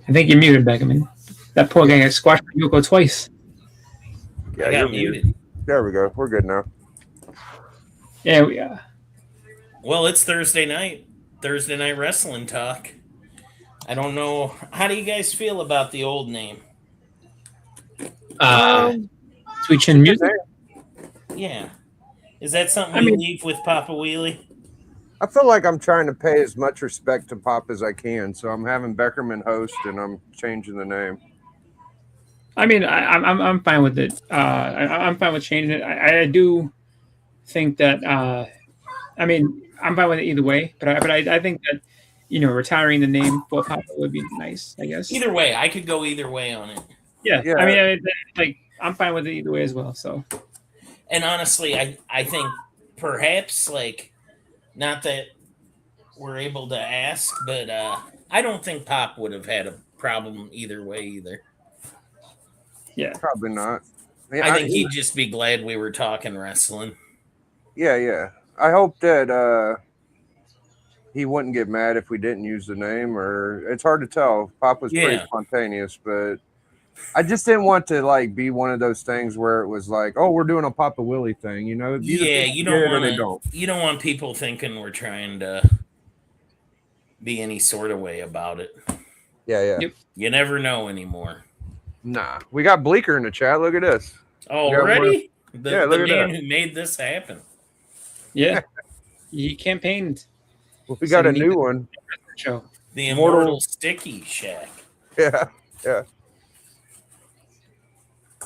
I think you're muted, Beckerman. That poor guy got squashed by Yoko twice. Yeah, I you're got muted. muted. There we go. We're good now. Yeah, we are. Well, it's Thursday night. Thursday night wrestling talk. I don't know. How do you guys feel about the old name? Um, Sweet it's a Chin good Music. name. Yeah. Is that something I you mean- leave with Papa Wheelie? I feel like I'm trying to pay as much respect to Pop as I can, so I'm having Beckerman host and I'm changing the name. I mean, I'm fine with it. I'm fine with changing it. I do think that. I mean, I'm fine with it either way. But I think that retiring the name for Papa would be nice. I guess. Either way, I could go either way on it. Yeah. Yeah. I mean, like I'm fine with it either way as well. So. And honestly, I think perhaps like not that we're able to ask, but I don't think Pop would have had a problem either way either. Yeah. Probably not. I think he'd just be glad we were talking wrestling. Yeah. I hope that he wouldn't get mad if we didn't use the name, or it's hard to tell. Pop was pretty Yeah. spontaneous, but I just didn't want to like be one of those things where it was like, oh, we're doing a Papa Willie thing, you know? Yeah, you get it or don't they want you don't want people thinking we're trying to be any sort of way about it. Yeah. Yep. You never know anymore. Nah, we got Bleeker in the chat. Look at this. Already? Yeah, The look at man that. who made this happen. Yeah. He campaigned. Well, we got So a we new need- one. Show. The Immortal- Immortal Sticky Shack. Yeah.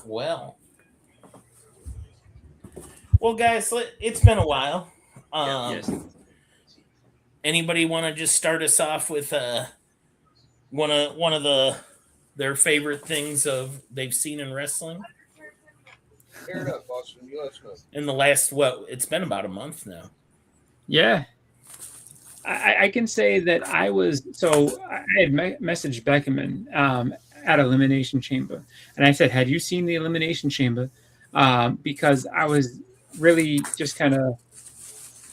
Well, guys, it's been a while. Yes. Anybody want to just start us off with one of their favorite things of they've seen in wrestling Tear it up, Boston. You let us know. in the last it's been about a month now. Yeah. I can say that I had messaged Beckerman at Elimination Chamber, and I said, "Had you seen the Elimination Chamber?" Because I was really just I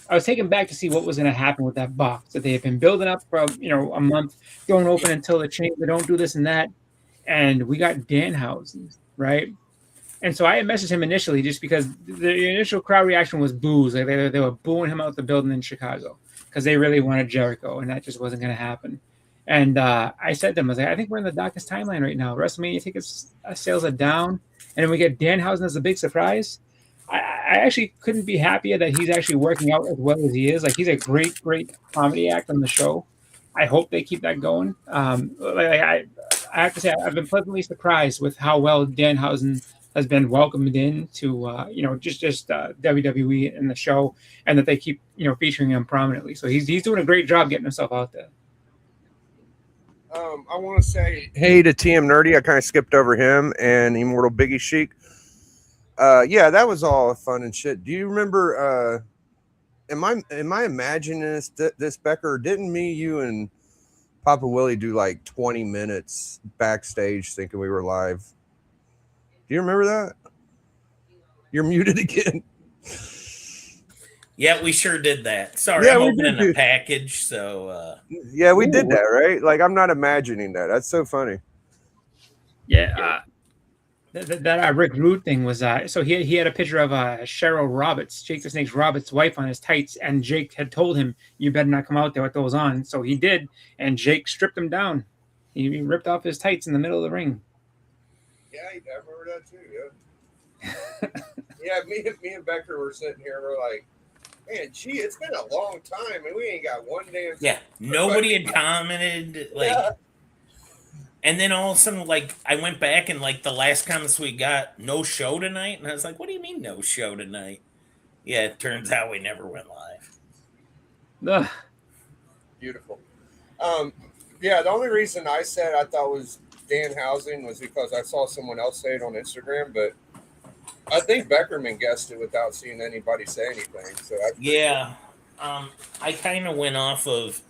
was taken back to see what was going to happen with that box that they had been building up for a month, don't open until the chamber, don't do this and that, and we got Danhausen, right? And so I had messaged him initially just because the initial crowd reaction was boos, like they were booing him out the building in Chicago because they really wanted Jericho, and that just wasn't going to happen. And I said to him, I was like, I think we're in the darkest timeline right now. WrestleMania tickets sales are down, and then we get Danhausen as a big surprise. I actually couldn't be happier that he's actually working out as well as he is. Like, he's a great comedy act on the show. I hope they keep that going. I have to say, I've been pleasantly surprised with how well Danhausen has been welcomed in to just WWE and the show, and that they keep featuring him prominently. So he's doing a great job getting himself out there. I want to say hey to TM Nerdy. I kind of skipped over him and Immortal Biggie Chic. Yeah, that was all fun and shit. Do you remember? Am I imagining this Becker? Didn't me, you, and Papa Willie do like 20 minutes backstage thinking we were live? Do you remember that? You're muted again. Yeah, we sure did that. Sorry, Yeah, I'm we opening did. a package, so Yeah, we did that, right? Like, I'm not imagining that. That's so funny. Yeah. That Rick Rude thing was so he had a picture of Cheryl Roberts, Jake the Snake's Roberts' wife, on his tights, and Jake had told him, "You better not come out there with those on." So he did, and Jake stripped him down. He ripped off his tights in the middle of the ring. Yeah, I remember that too. Yeah. Yeah, me and Becker were sitting here. We're like, man, gee, it's been a long time, and we ain't got one damn. yeah, nobody had commented like. Yeah. And then all of a sudden, like, I went back and, like, the last comments we got, no show tonight? And I was like, what do you mean no show tonight? Yeah, it turns out we never went live. Ugh. Beautiful. Yeah, the only reason I said I thought was Danhausen was because I saw someone else say it on Instagram, but I think Beckerman guessed it without seeing anybody say anything. So Yeah. I kind of went off of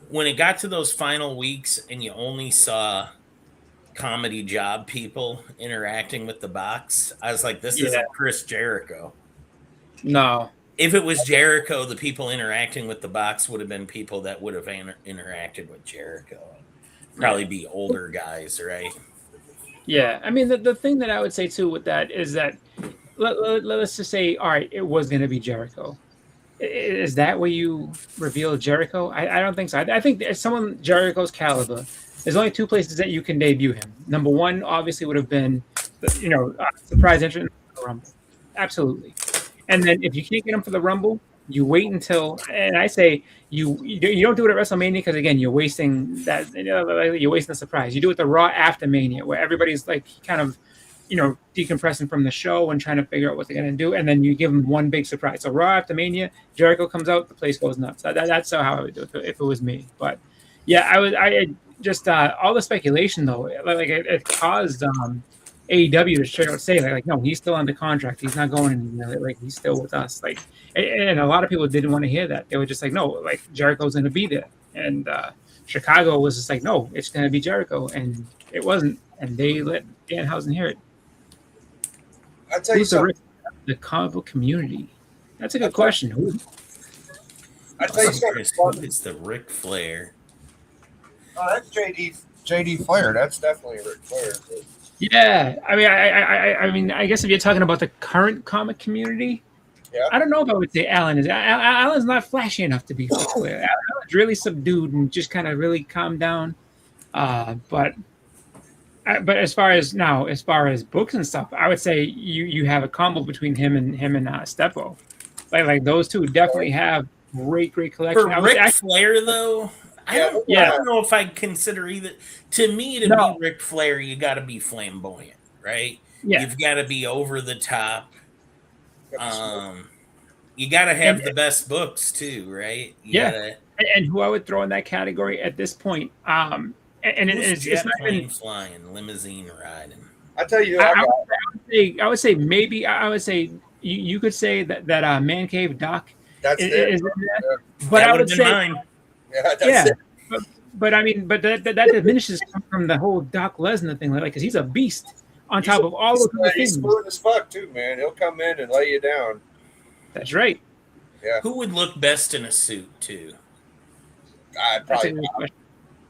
when it got to those final weeks and you only saw comedy job people interacting with the box, I was like, this isn't Chris Jericho. No. If it was Jericho, the people interacting with the box would have been people that would have interacted with Jericho. probably be older guys, right? Yeah, I mean the thing that I would say too with that is that let's just say, all right, it was going to be Jericho. Is that where you reveal Jericho? I don't think so. I think there's someone Jericho's caliber. There's only two places that you can debut him. Number one, obviously, would have been, surprise entrance in the Rumble. Absolutely. And then if you can't get him for the Rumble, you wait until, and I say you don't do it at WrestleMania because again, you're wasting that. You're wasting the surprise. You do it the Raw after Mania, where everybody's like kind of decompressing from the show and trying to figure out what they're going to do. And then you give them one big surprise. So Raw after Mania, Jericho comes out, the place goes nuts. That's how I would do it if it was me. But yeah, I just, all the speculation though, it caused AEW to straight out say like, no, he's still under contract. He's not going anywhere. Like he's still with us. Like, and a lot of people didn't want to hear that. They were just like, no, like Jericho's going to be there. And Chicago was just like, no, it's going to be Jericho. And it wasn't. And they let Danhausen hear it. I'll tell you something. The comic book community. That's a good question. I'll tell you something. It's the Ric Flair. Oh, that's JD Flair. That's definitely Ric Flair. But... Yeah, I mean, I guess if you're talking about the current comic community, yeah, I don't know if I would say Alan is. Alan's not flashy enough to be Ric Flair. Alan's really subdued and just kind of really calmed down. But as far as books and stuff, I would say you have a combo between him and Steppo. Like those two definitely have great collection. For Ric Flair though, I don't know if I'd consider either. To me, to be Ric Flair, you got to be flamboyant, right? Yeah, you've got to be over the top. You got to have the best books too, right? And who I would throw in that category at this point, it's not been flying, limousine riding. I tell you, I would say maybe you could say that Man Cave Doc is but that I would say mine. It. But I mean, but that diminishes from the whole Doc Lesnar thing, like because he's a beast on top of all of the things. He's smooth as fuck too, man. He'll come in and lay you down. That's right. Yeah. Who would look best in a suit too? I'd probably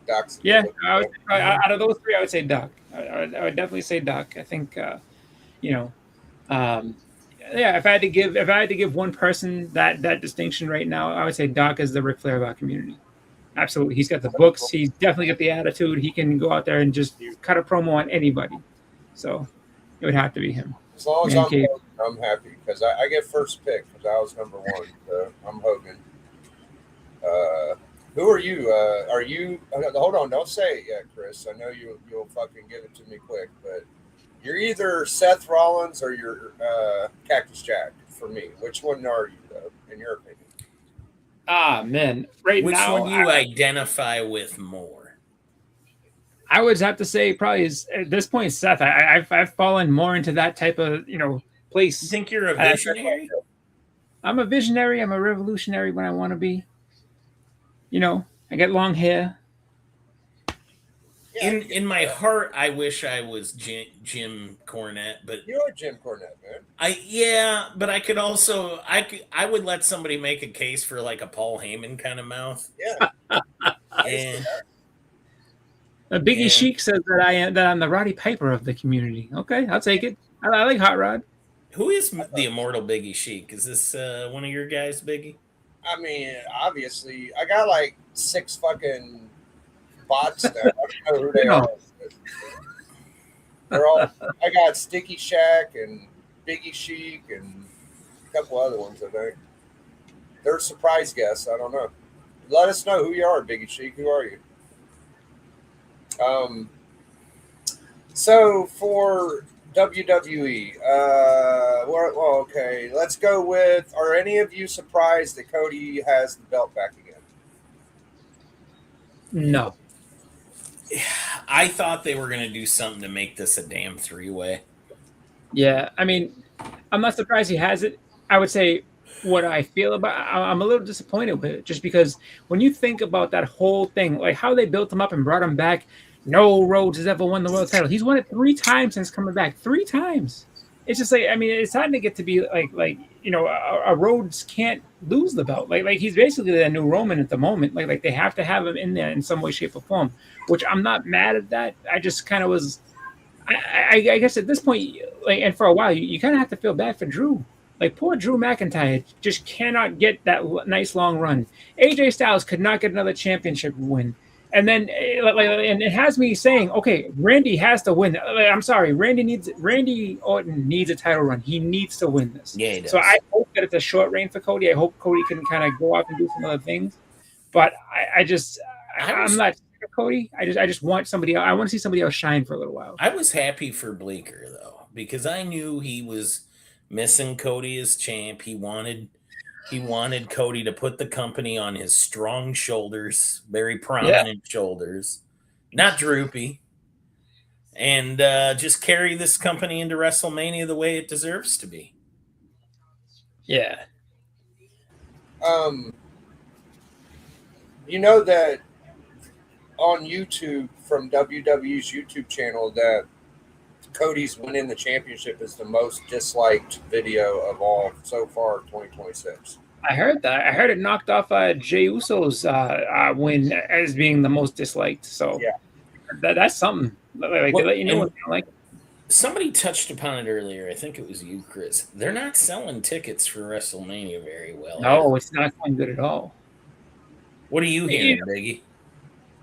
Doc's. Yeah, out of those three, I would say Doc. I would definitely say Doc. I think, if I had to give one person that distinction right now, I would say Doc is the Ric Flair of our community. Absolutely, he's got the books. He's definitely got the attitude. He can go out there and just cut a promo on anybody. So it would have to be him. As long as I'm happy because I get first pick because I was number one. So I'm Hogan. Who are you? Are you? Hold on, don't say it yet, Chris. I know you'll fucking give it to me quick, but you're either Seth Rollins or you're Cactus Jack for me. Which one are you, though, in your opinion? Ah, man. Which one do you identify with more? I would have to say probably at this point, Seth. I've fallen more into that type of place. You think you're a visionary? I'm a visionary. I'm a revolutionary when I want to be. I get long hair. In my heart, I wish I was Jim Cornette, but you are Jim Cornette, man. But I could also I would let somebody make a case for like a Paul Heyman kind of mouth. Yeah. And Biggie Sheik says that I'm the Roddy Piper of the community. Okay, I'll take it. I like Hot Rod. Who is the immortal Biggie Sheik? Is this one of your guys, Biggie? I mean, obviously, I got like 6 fucking bots there. I don't know who they are. They're all. I got Sticky Shack and Biggie Sheik and a couple other ones. I think they're surprise guests. I don't know. Let us know who you are, Biggie Sheik. Who are you? So for WWE, okay, let's go with, are any of you surprised that Cody has the belt back again? No. I thought they were going to do something to make this a damn 3-way. Yeah, I mean, I'm not surprised he has it. I would say what I feel about, I'm a little disappointed with it, just because when you think about that whole thing, like how they built him up and brought him back, no Rhodes has ever won the world title. He's won it 3 times since coming back. 3 times. It's just like, I mean, it's starting to get to be like a Rhodes can't lose the belt. Like he's basically the new Roman at the moment. Like they have to have him in there in some way, shape, or form. Which I'm not mad at that. I just kind of was. I guess at this point, like, and for a while, you kind of have to feel bad for Drew. Like poor Drew McIntyre just cannot get that nice long run. AJ Styles could not get another championship win. And then, and it has me saying, okay, Randy has to win. I'm sorry, Randy Orton needs a title run. He needs to win this. Yeah, he does. So I hope that it's a short reign for Cody. I hope Cody can kind of go off and do some other things. But I'm not sick of Cody. I just want somebody else. I want to see somebody else shine for a little while. I was happy for Bleeker though, because I knew he was missing Cody as champ. He wanted Cody to put the company on his strong shoulders, very prominent shoulders, not droopy, and just carry this company into WrestleMania the way it deserves to be. Yeah. You know that on YouTube from WWE's YouTube channel that Cody's winning the championship is the most disliked video of all so far 2026. I heard that. I heard it knocked off Jey Uso's win as being the most disliked. So yeah, that's something. Like they let you know what they like. Somebody touched upon it earlier. I think it was you, Chris. They're not selling tickets for WrestleMania very well. No, it's not going good at all. What are you hearing, Biggie?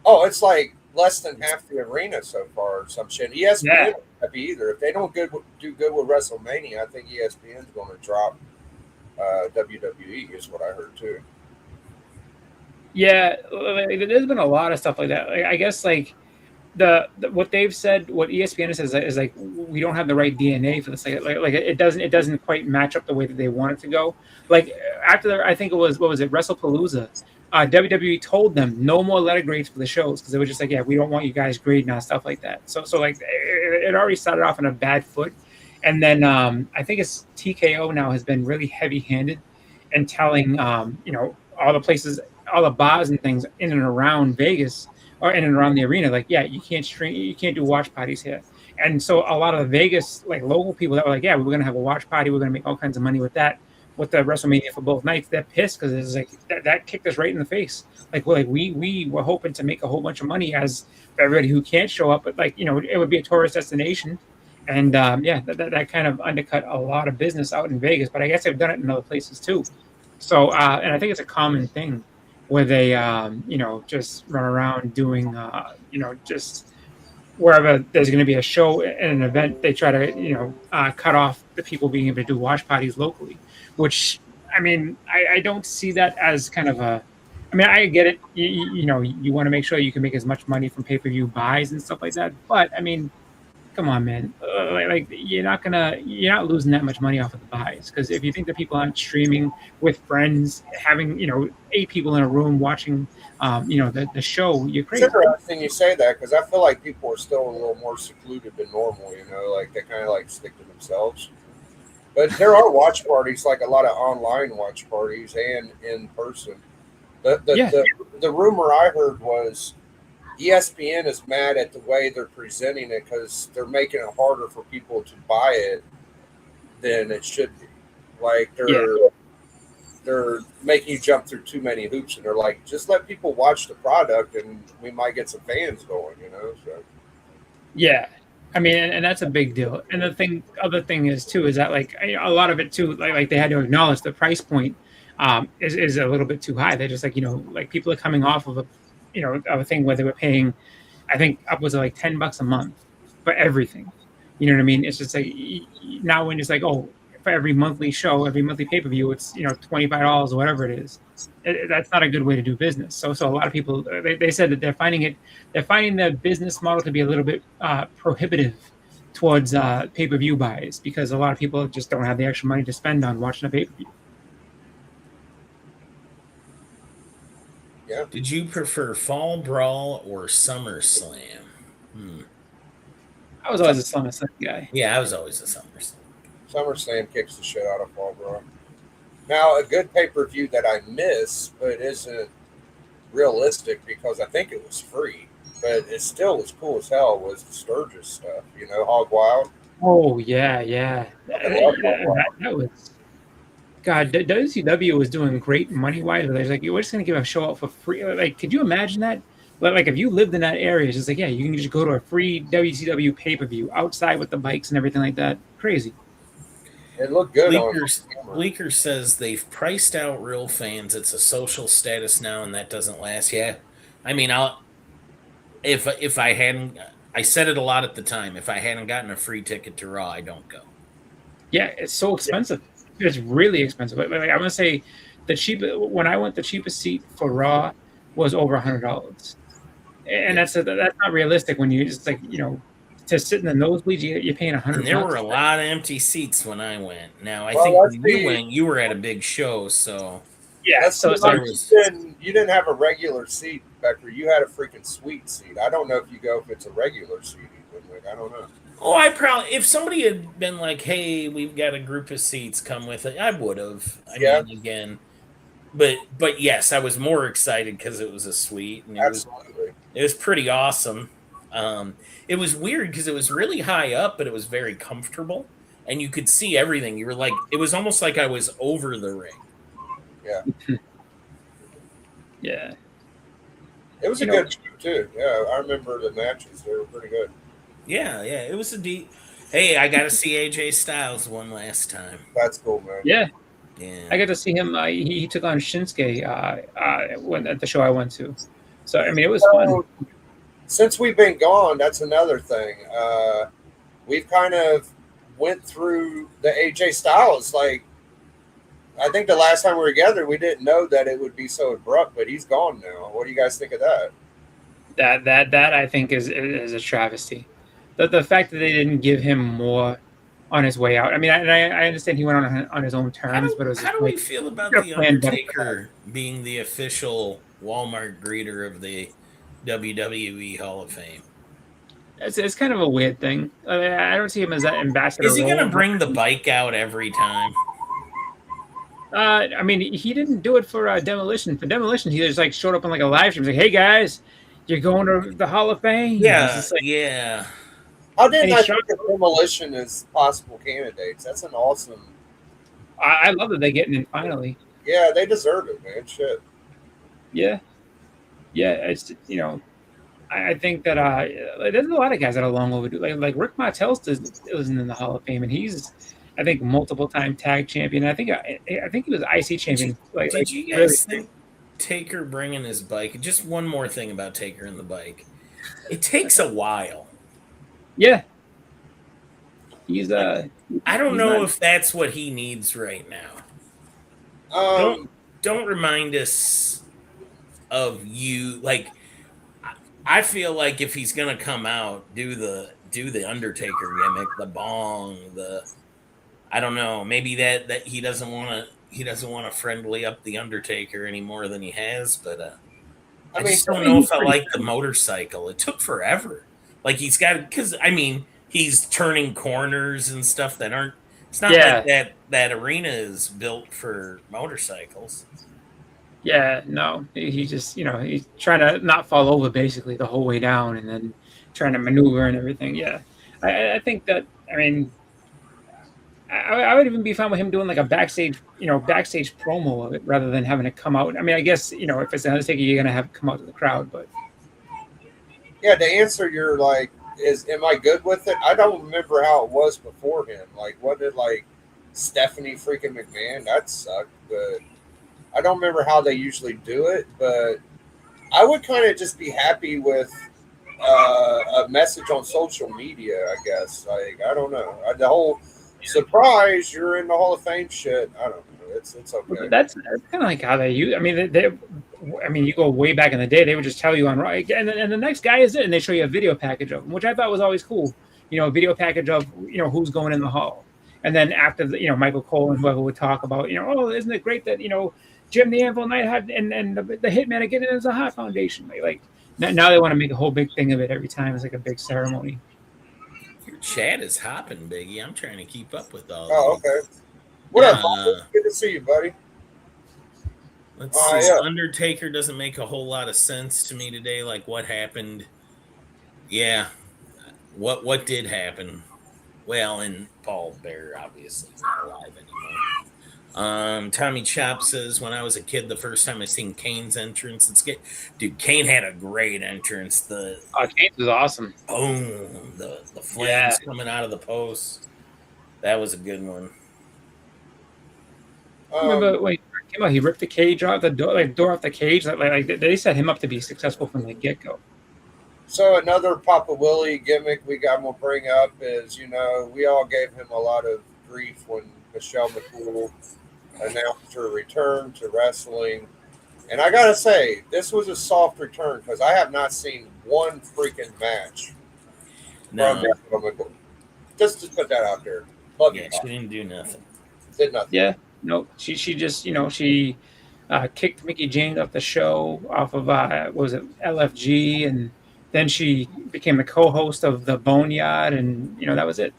Oh, it's like less than half the arena so far or some shit. ESPN Yeah. won't happy either. If they don't do good with WrestleMania, I think ESPN's going to drop WWE is what I heard too. Yeah, there's been a lot of stuff like that. Like, I guess like the what they've said, what ESPN says is like we don't have the right DNA for this. Like it doesn't quite match up the way that they want it to go. Like after I think it was WrestlePalooza. WWE told them no more letter grades for the shows because they were just like, yeah, we don't want you guys grading our stuff like that. So like it already started off on a bad foot, and then I think it's TKO now has been really heavy-handed and telling all the places, all the bars and things in and around Vegas or in and around the arena, like yeah, you can't do watch parties here. And so a lot of the Vegas like local people that were like, yeah, we're gonna have a watch party, we're gonna make all kinds of money with that. With the WrestleMania for both nights, they're pissed because it's like that kicked us right in the face. Like we were hoping to make a whole bunch of money as for everybody who can't show up, but it would be a tourist destination, and that kind of undercut a lot of business out in Vegas. But I guess they've done it in other places too. So and I think it's a common thing where they just run around doing just wherever there's going to be a show and an event, they try to cut off the people being able to do watch parties locally. Which, I mean, I don't see that as kind of a. I mean, I get it. You want to make sure you can make as much money from pay-per-view buys and stuff like that. But I mean, come on, man. You're not losing that much money off of the buys because if you think that people aren't streaming with friends, having 8 people in a room watching, the show, you're crazy. It's interesting you say that because I feel like people are still a little more secluded than normal. Like they kind of like stick to themselves. But there are watch parties, like a lot of online watch parties and in person. The rumor I heard was ESPN is mad at the way they're presenting it because they're making it harder for people to buy it than it should be. Like they're making you jump through too many hoops, and they're like, just let people watch the product, and we might get some fans going. So. Yeah. I mean, and that's a big deal. And the other thing is too, is that like a lot of it too, like they had to acknowledge the price point is a little bit too high. They're just like, like people are coming off of a thing where they were paying, I think upwards of like $10 a month for everything. You know what I mean? It's just like now when it's like, oh, for every monthly show, every monthly pay-per-view, it's $25 or whatever it is. That's not a good way to do business. So a lot of people they said that they're finding the business model to be a little bit prohibitive towards pay-per-view buys because a lot of people just don't have the extra money to spend on watching a pay-per-view. Yeah. Did you prefer Fall Brawl or SummerSlam? I was always a SummerSlam guy. Yeah, I was always a SummerSlam. SummerSlam kicks the shit out of Fall Brawl. Now, a good pay-per-view that I miss, but isn't realistic because I think it was free, but it still was cool as hell, was the Sturgis stuff, Hog Wild. Oh, yeah. That was God, WCW was doing great money wise. But like, we're just gonna give a show out for free. Like, could you imagine that? Like, if you lived in that area, it's just like, yeah, you can just go to a free WCW pay per view outside with the bikes and everything like that. Crazy. It looked good on camera. Bleeker says they've priced out real fans. It's a social status now, and that doesn't last. Yeah, I mean, if I hadn't, I said it a lot at the time. If I hadn't gotten a free ticket to Raw, I don't go. Yeah, it's so expensive. It's really expensive. Like, I'm gonna say the cheap when I went, the cheapest seat for Raw was over $100, and that's not realistic when you just like to sit in the nosebleeds. You're paying $100. And there were a lot of empty seats when I went. Now I Well, think let's when see. you went, you were at a big show, so Yeah, That's so so it's like, you didn't have a regular seat, Becker. You had a freaking suite seat. I don't know if you go if it's a regular seat. Even. Like, I don't know. oh, I probably if somebody had been like, "Hey, we've got a group of seats, come with it," I would have. I mean, again, but yes, I was more excited because it was a suite and Absolutely. it was pretty awesome. It was weird because it was really high up, but it was very comfortable, and you could see everything. You were like, it was almost like I was over the ring. Yeah. yeah. It was a good show too. Yeah, I remember the matches. They were pretty good. Yeah, it was a deep. Hey, I got to see AJ Styles one last time. That's cool, man. Yeah. Yeah, I got to see him. He took on Shinsuke when at the show I went to. So I mean, it was fun. Since we've been gone, that's another thing. We've kind of went through the AJ Styles. Like, I think the last time we were together, we didn't know that it would be so abrupt, but he's gone now. What do you guys think of that? That I think is a travesty. The fact that they didn't give him more on his way out. I mean, I understand he went on his own terms, but it was how do like, we feel about you the planned better Undertaker being the official Walmart greeter of the WWE Hall of Fame? it's kind of a weird thing. I don't see him as that ambassador. Is he going to role. bring the bike out every time? I mean, he didn't do it for Demolition. For Demolition, he just like showed up on like a live stream. He's like, "Hey guys, you're going to the Hall of Fame." Yeah, It's just like, yeah. How didn't And I he think of Demolition as possible candidates? That's an awesome. I love that they're getting in finally. Yeah, they deserve it, man. Shit. Yeah, it's I think that there's a lot of guys that are long overdue. Like Rick Martel isn't in the Hall of Fame, and he's I think multiple time tag champion. I think he was IC champion. Did you guys think Taker bringing his bike? Just one more thing about Taker and the bike. It takes a while. Yeah, he's I don't he's know not- if that's what he needs right now. Don't remind us of you. Like, I feel like if he's gonna come out, do the Undertaker gimmick, the bong, I don't know, maybe that he doesn't want to friendly up the Undertaker any more than he has, but I just don't know if I like the motorcycle. It took forever. Like he's got because I mean he's turning corners and stuff that aren't. It's not like that arena is built for motorcycles. Yeah, no, he just he's trying to not fall over basically the whole way down, and then trying to maneuver and everything. Yeah, I think that I mean. I would even be fine with him doing like a backstage promo of it rather than having to come out. I mean, I guess if it's an Undertaker, you're gonna have it come out to the crowd, but Yeah, the answer you're like is, am I good with it? I don't remember how it was before him. Like, what did like Stephanie freaking McMahon? That sucked, but I don't remember how they usually do it. But I would kind of just be happy with a message on social media. I guess. Like, I don't know. The whole surprise, you're in the Hall of Fame shit. I don't know. It's okay. That's kind of like how they use. I mean, you go way back in the day, they would just tell you on Raw, and the next guy is it, and they show you a video package of him, which I thought was always cool. A video package of who's going in the Hall, and then after Michael Cole and whoever would talk about oh, isn't it great that Jim the Anvil Knight had and the Hitman are getting into the Heart Foundation. Like now they want to make a whole big thing of it every time. It's like a big ceremony. Your chat is hopping, Biggie. I'm trying to keep up with all. Oh, okay. What up, Bobby? Good to see you, buddy. Let's see. Yeah. Undertaker doesn't make a whole lot of sense to me today. Like what happened? Yeah, what did happen? Well, and Paul Bearer obviously is not alive Tommy Chop says, when I was a kid, the first time I seen Kane's entrance, dude, Kane had a great entrance. The James was awesome. boom, the flames Yeah. coming out of the post. That was a good one. Remember when he came out, he ripped the cage off the door off the cage. Like they set him up to be successful from the get go. So another Papa Willie gimmick I'm gonna bring up is, we all gave him a lot of grief when Michelle McCool announced her return to wrestling. And I gotta say, this was a soft return because I have not seen one freaking match No, from Michelle McCool. Just to put that out there. Love yeah, you. she didn't do nothing. Did nothing. Yeah, no, she just she kicked Mickey James off the show off of what was it, LFG, and then she became the co-host of the Boneyard, and that was it.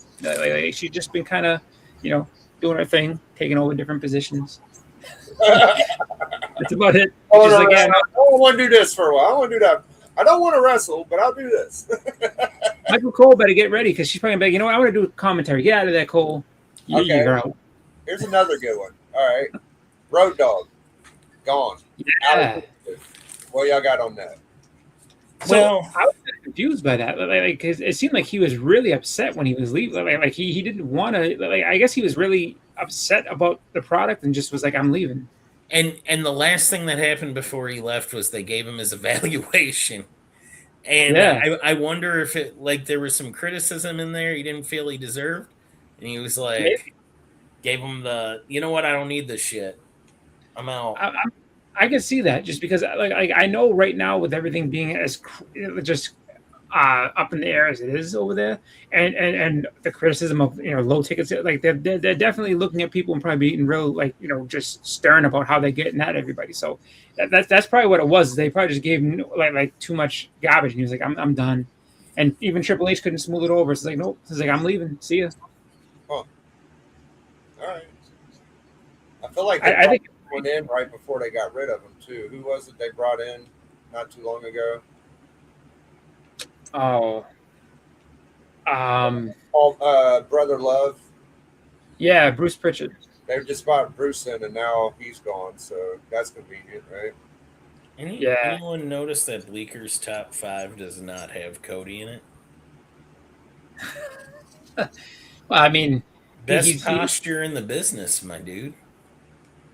She's just been kind of doing her thing, taking over different positions. That's about it. Oh, Just no, like, no, yeah, I don't want to do this for a while. I want to do that. I don't want to wrestle, but I'll do this. Michael Cole better get ready because she's probably like, I want to do a commentary. Get out of there, Cole. Okay. You're out. Here's another good one. All right. Road Dogg. Gone. Yeah. What y'all got on that? So Well- I was kind of confused by that, because it seemed like he was really upset when he was leaving. Like he didn't want to. I guess he was really upset about the product and just was like, "I'm leaving." And the last thing that happened before he left was they gave him his evaluation. And Yeah. I wonder if there was some criticism in there he didn't feel he deserved. And he was like, Maybe. gave him the, you know what, I don't need this shit. I'm out. I can see that just because I know right now with everything being as just up in the air as it is over there, and the criticism of low tickets, like they're definitely looking at people and probably being real just stern about how they're getting at everybody. So that's probably what it was. They probably just gave him like too much garbage, and he was like, I'm done. And even Triple H couldn't smooth it over. It's like, nope. It's like, I'm leaving. See ya. All right. I feel like I think went in right before they got rid of him too. Who was it they brought in not too long ago? Brother Love. Yeah, Bruce Pritchard. They just brought Bruce in, and now he's gone. So that's convenient, right? Anyone notice that Bleeker's top 5 does not have Cody in it? Well, I mean, Best posture in the business, my dude.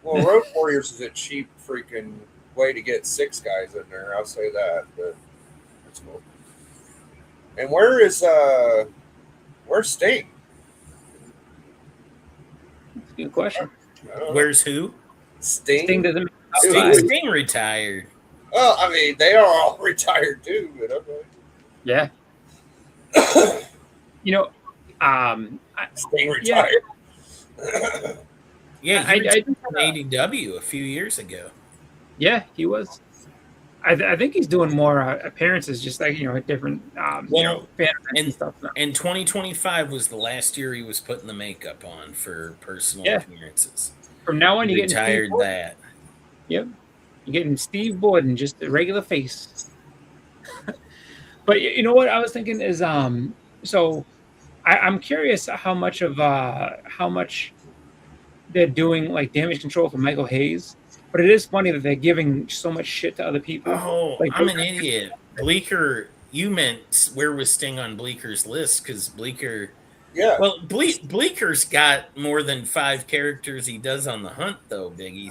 Well, Road Warriors is a cheap freaking way to get 6 guys in there. I'll say that, but that's cool. And where's Sting? That's a good question. I don't know. Where's who? Sting? Sting doesn't. Sting retired. Well, I mean, they are all retired too, but okay. Yeah. Sting retired. Yeah, I he retired think, from ADW a few years ago. yeah, he was. I think he's doing more appearances, just like different fan events and stuff. Now. And 2025 was the last year he was putting the makeup on for personal Yeah. appearances. From now on, He you're getting retired Steve Borden. that. Yep, you're getting Steve Borden, just a regular face. But you know what I was thinking is, so I'm curious how much they're doing like damage control for Michael Hayes. But it is funny that they're giving so much shit to other people. Oh, Like, I'm an idiot. Bleeker, you meant where was Sting on Bleeker's list? Because Bleeker, Yeah. well, Bleeker's got more than 5 characters he does on the hunt, though, Biggie.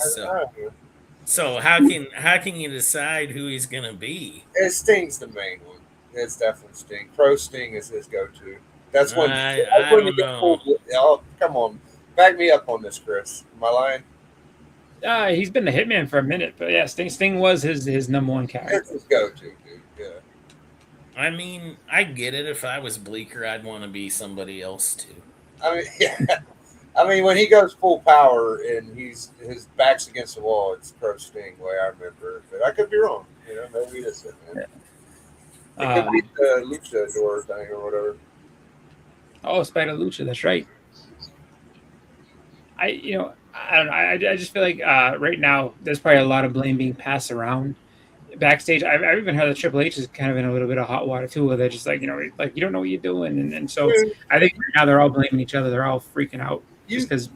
So how can you decide who he's gonna be? It Sting's the main one. It's definitely Sting. Pro Sting is his go-to. That's when. I when don't you know. pulled- Oh, come on, back me up on this, Chris. Am I lying? He's been the hitman for a minute, but yeah, Sting was his number one character. It's his go-to, dude. Yeah. I mean, I get it. If I was Bleeker, I'd want to be somebody else too. I mean, yeah. I mean, when he goes full power and his back's against the wall, it's Pro Sting, the way I remember it. But I could be wrong. Maybe it is it, man. It could be the luchador thing or whatever. Oh, Spider Lucha, that's right. I don't know. I just feel like right now there's probably a lot of blame being passed around backstage. I've even heard that Triple H is kind of in a little bit of hot water too, where they're just like you don't know what you're doing, and so I think right now they're all blaming each other. They're all freaking out just because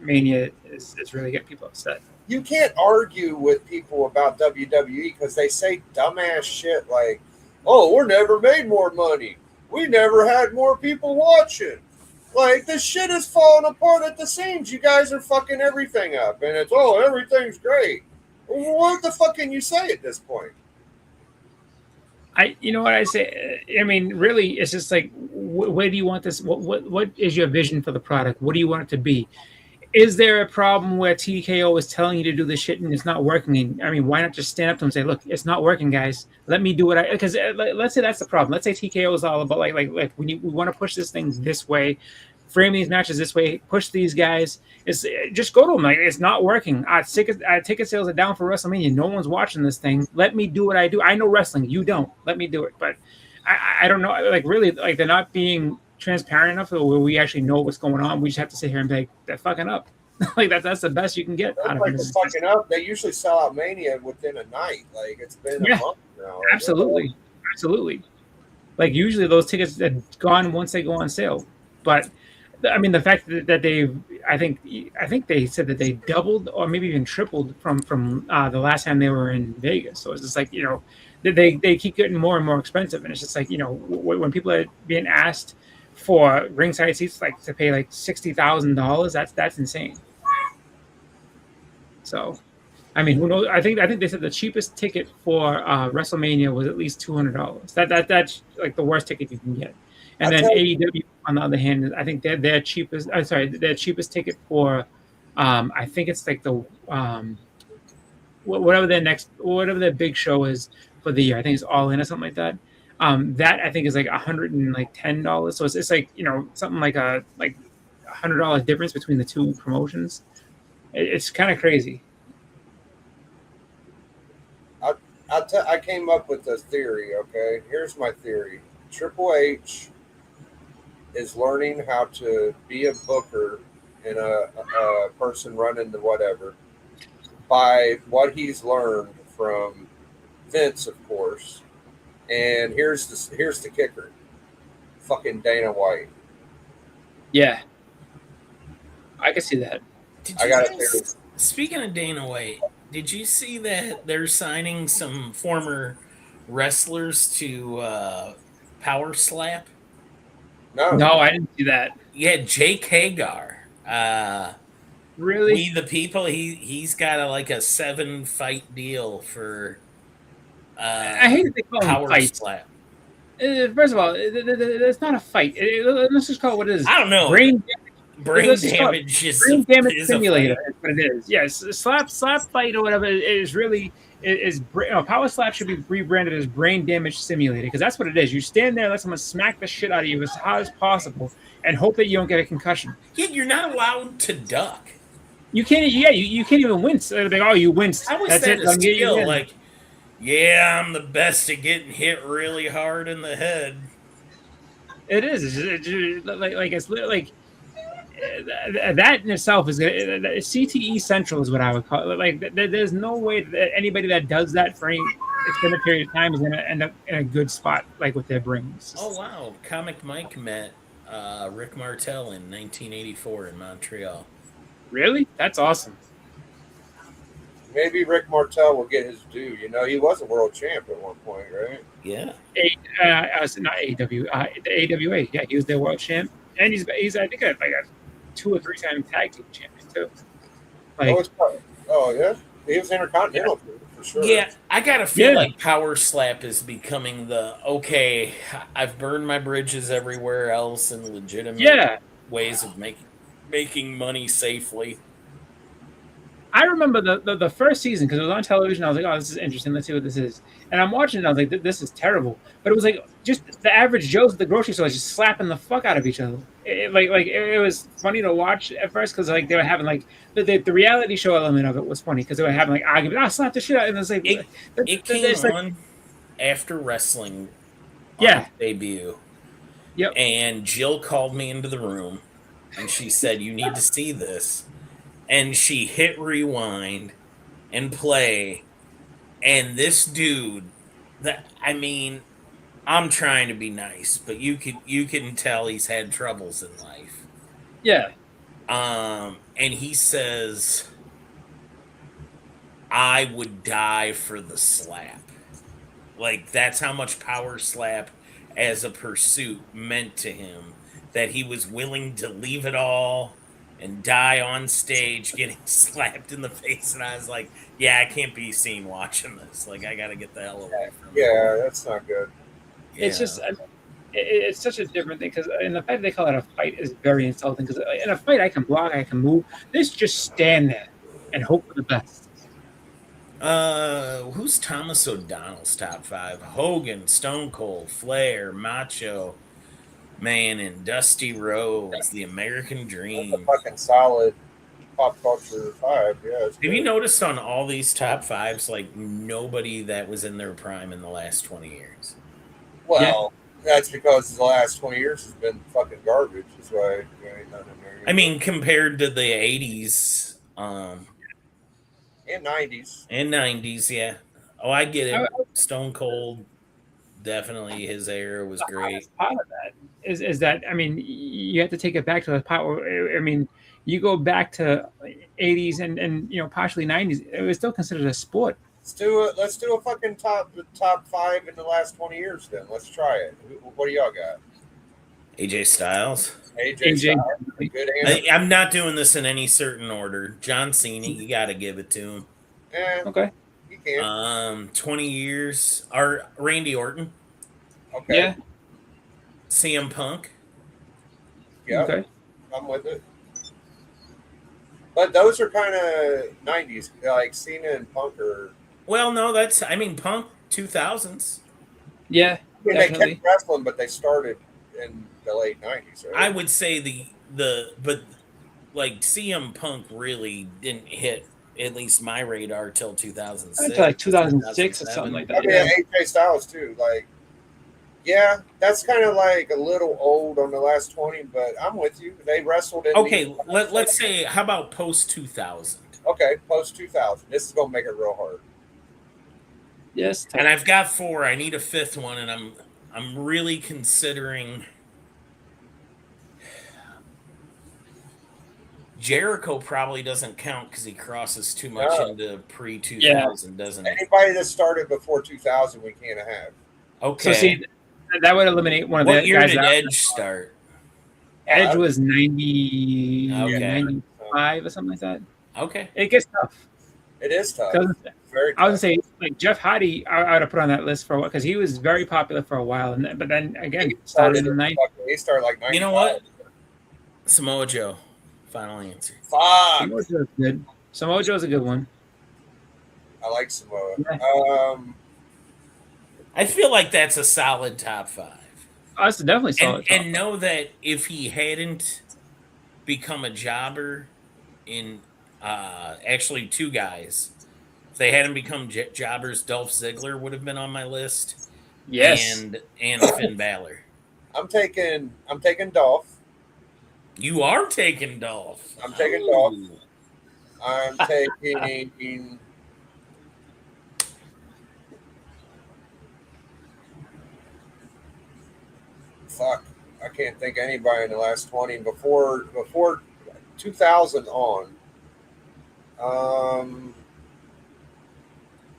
Mania is really getting people upset. You can't argue with people about WWE because they say dumbass shit like, "Oh, we're never made more money. We never had more people watching." Like, this shit is falling apart at the seams. You guys are fucking everything up, and it's everything's great. What the fuck can you say at this point? You know what I say? I mean, really, it's just like, where do you want this? What is your vision for the product? What do you want it to be? Is there a problem where TKO is telling you to do this shit and it's not working? And, I mean, why not just stand up to them and say, "Look, it's not working, guys. Let me do what I." Because let's say that's the problem. Let's say TKO is all about like we want to push this thing this way, frame these matches this way, push these guys. It's just go to them like it's not working. Ticket sales are down for WrestleMania. No one's watching this thing. Let me do what I do. I know wrestling. You don't. Let me do it. But I don't know. Like really, like they're not being transparent enough where we actually know what's going on. We just have to sit here and be like, they're fucking up. Like that's the best you can get out of Like it. they're fucking up. They usually sell out Mania within a night. Like, it's been a month now. Absolutely. Like usually those tickets are gone once they go on sale. But I mean, the fact that I think they said that they doubled or maybe even tripled from the last time they were in Vegas. So it's just like, they keep getting more and more expensive, and it's just like, when people are being asked for ringside seats, like to pay like $60,000, that's insane. So, I mean, who knows? I think they said the cheapest ticket for WrestleMania was at least $200. That's like the worst ticket you can get. And then AEW, on the other hand, I think their cheapest. Their cheapest ticket for, I think it's like the whatever their big show is for the year. I think it's All In or something like that. That I think is like $110. So it's like something like a $100 difference between the two promotions. It's kind of crazy. I came up with a theory. Okay, here's my theory. Triple H is learning how to be a booker and a person running the whatever by what he's learned from Vince, of course. And here's the kicker. Fucking Dana White. Yeah. I can see that. Speaking of Dana White, did you see that they're signing some former wrestlers to Power Slap? No, I didn't see that. Yeah, Jake Hagar. Really? We the People. He's got a 7-fight deal for. I hate that they call Power them fights. Slap. First of all, it's not a fight. Let's just call it what it is. I don't know. Brain damage simulator is what it is. Yes, slap fight or whatever is really is Power Slap should be rebranded as brain damage simulator, because that's what it is. You stand there, let someone smack the shit out of you as hard as possible, and hope that you don't get a concussion. Yeah, you're not allowed to duck. You can't. Yeah, you can't even wince. They're like, oh, you winced. How is that a skill? Like, yeah, I'm the best at getting hit really hard in the head. It is. It's like it's like. That in itself is CTE Central is what I would call it. Like, there's no way that anybody that does that for any extended period of time is going to end up in a good spot, like with their brains. Oh wow! Comic Mike met Rick Martel in 1984 in Montreal. Really? That's awesome. Maybe Rick Martel will get his due. He was a world champ at one point, right? Yeah. Not AEW. The AWA. Yeah, he was their world champ, and he's I think like a 2 or 3 time tag team champion too. Like, yeah, he was Intercontinental for sure. Yeah, I gotta feel like Power Slap is becoming the I've burned my bridges everywhere else in legitimate ways of making money safely. I remember the first season because it was on television. I was like, oh, this is interesting. Let's see what this is. And I'm watching it. I was like, this is terrible. But it was like just the average Joes at the grocery store just slapping the fuck out of each other. It was funny to watch at first because they were having the reality show element of it was funny because they were having arguments. Oh, slap the shit out. And it was like it came on after wrestling debut. Yep. And Jill called me into the room and she said, "You need to see this." And she hit rewind and play. And this dude, I'm trying to be nice, but you can tell he's had troubles in life. Yeah. And he says, I would die for the slap. Like, that's how much Power Slap as a pursuit meant to him, that he was willing to leave it all and die on stage getting slapped in the face. And I was like, yeah, I can't be seen watching this. Like, I got to get the hell away from it. Yeah, that's not good. It's just, it's such a different thing because in the fact they call it a fight is very insulting. Because in a fight, I can block, I can move. This just stand there and hope for the best. Who's Thomas O'Donnell's top 5? Hogan, Stone Cold, Flair, Macho Man, and Dusty Rhodes, the American That's a Dream. fucking solid pop culture 5. Yeah. Have you noticed on all these top 5s, like, nobody that was in their prime in the last 20 years? Well, that's because the last 20 years has been fucking garbage. That's why ain't nothing there. I mean, compared to the 80s, and 90s. and 90s, yeah. Oh, I get it. Stone Cold, definitely his era was great. Part of that is that, I mean, you have to take it back to the part where, I mean, you go back to 80s and you know, partially 90s, it was still considered a sport. Let's do a fucking top 5 in the last 20 years. Then let's try it. What do y'all got? AJ Styles. AJ. Styles, good answer. I'm not doing this in any certain order. John Cena, you got to give it to him. Okay. You can. 20 years. Or Randy Orton. Okay. Yeah. CM Punk. Yeah. Okay. I'm with it. But those are kind of 90s. Like Cena and Punk are. Well, no, I mean, Punk 2000s. Yeah. I mean, they Definitely. kept wrestling, but they started in the late 90s. Right? I would say but like CM Punk really didn't hit at least my radar till 2006. Until like 2006 or something like that. I mean, AJ Styles too. Like, yeah, that's kind of like a little old on the last 20, but I'm with you. They wrestled in. Okay, let's say, how about post 2000? Okay, post 2000. This is gonna make it real hard. Yes. And I've got 4. I need a 5th one, and I'm really considering. Jericho probably doesn't count because he crosses too much into pre-2000, doesn't he? Anybody that started before 2000, we can't have. Okay. So see, that would eliminate one of What the year guys. did that- Edge start? Edge was 90, Okay. 95 or something like that. Okay. It gets tough. It is tough. 'Cause Very tough. I was gonna say, like Jeff Hardy, I would have put on that list for a while because he was very popular for a while, but then again, started in the 90s. He started like 95. You know what? Samoa Joe. Final answer. Fuck. Samoa Joe's good. Samoa Joe's a good one. I like Samoa. Yeah. I feel like that's a solid top 5. Oh, that's definitely solid. And know that if he hadn't become a jobber in actually 2 guys, if they hadn't become jobbers, Dolph Ziggler would have been on my list. Yes. And Finn Balor. I'm taking Dolph. You are taking Dolph. I'm taking Dolph. I'm taking. Fuck, I can't think of anybody in the last 20 before 2000 on.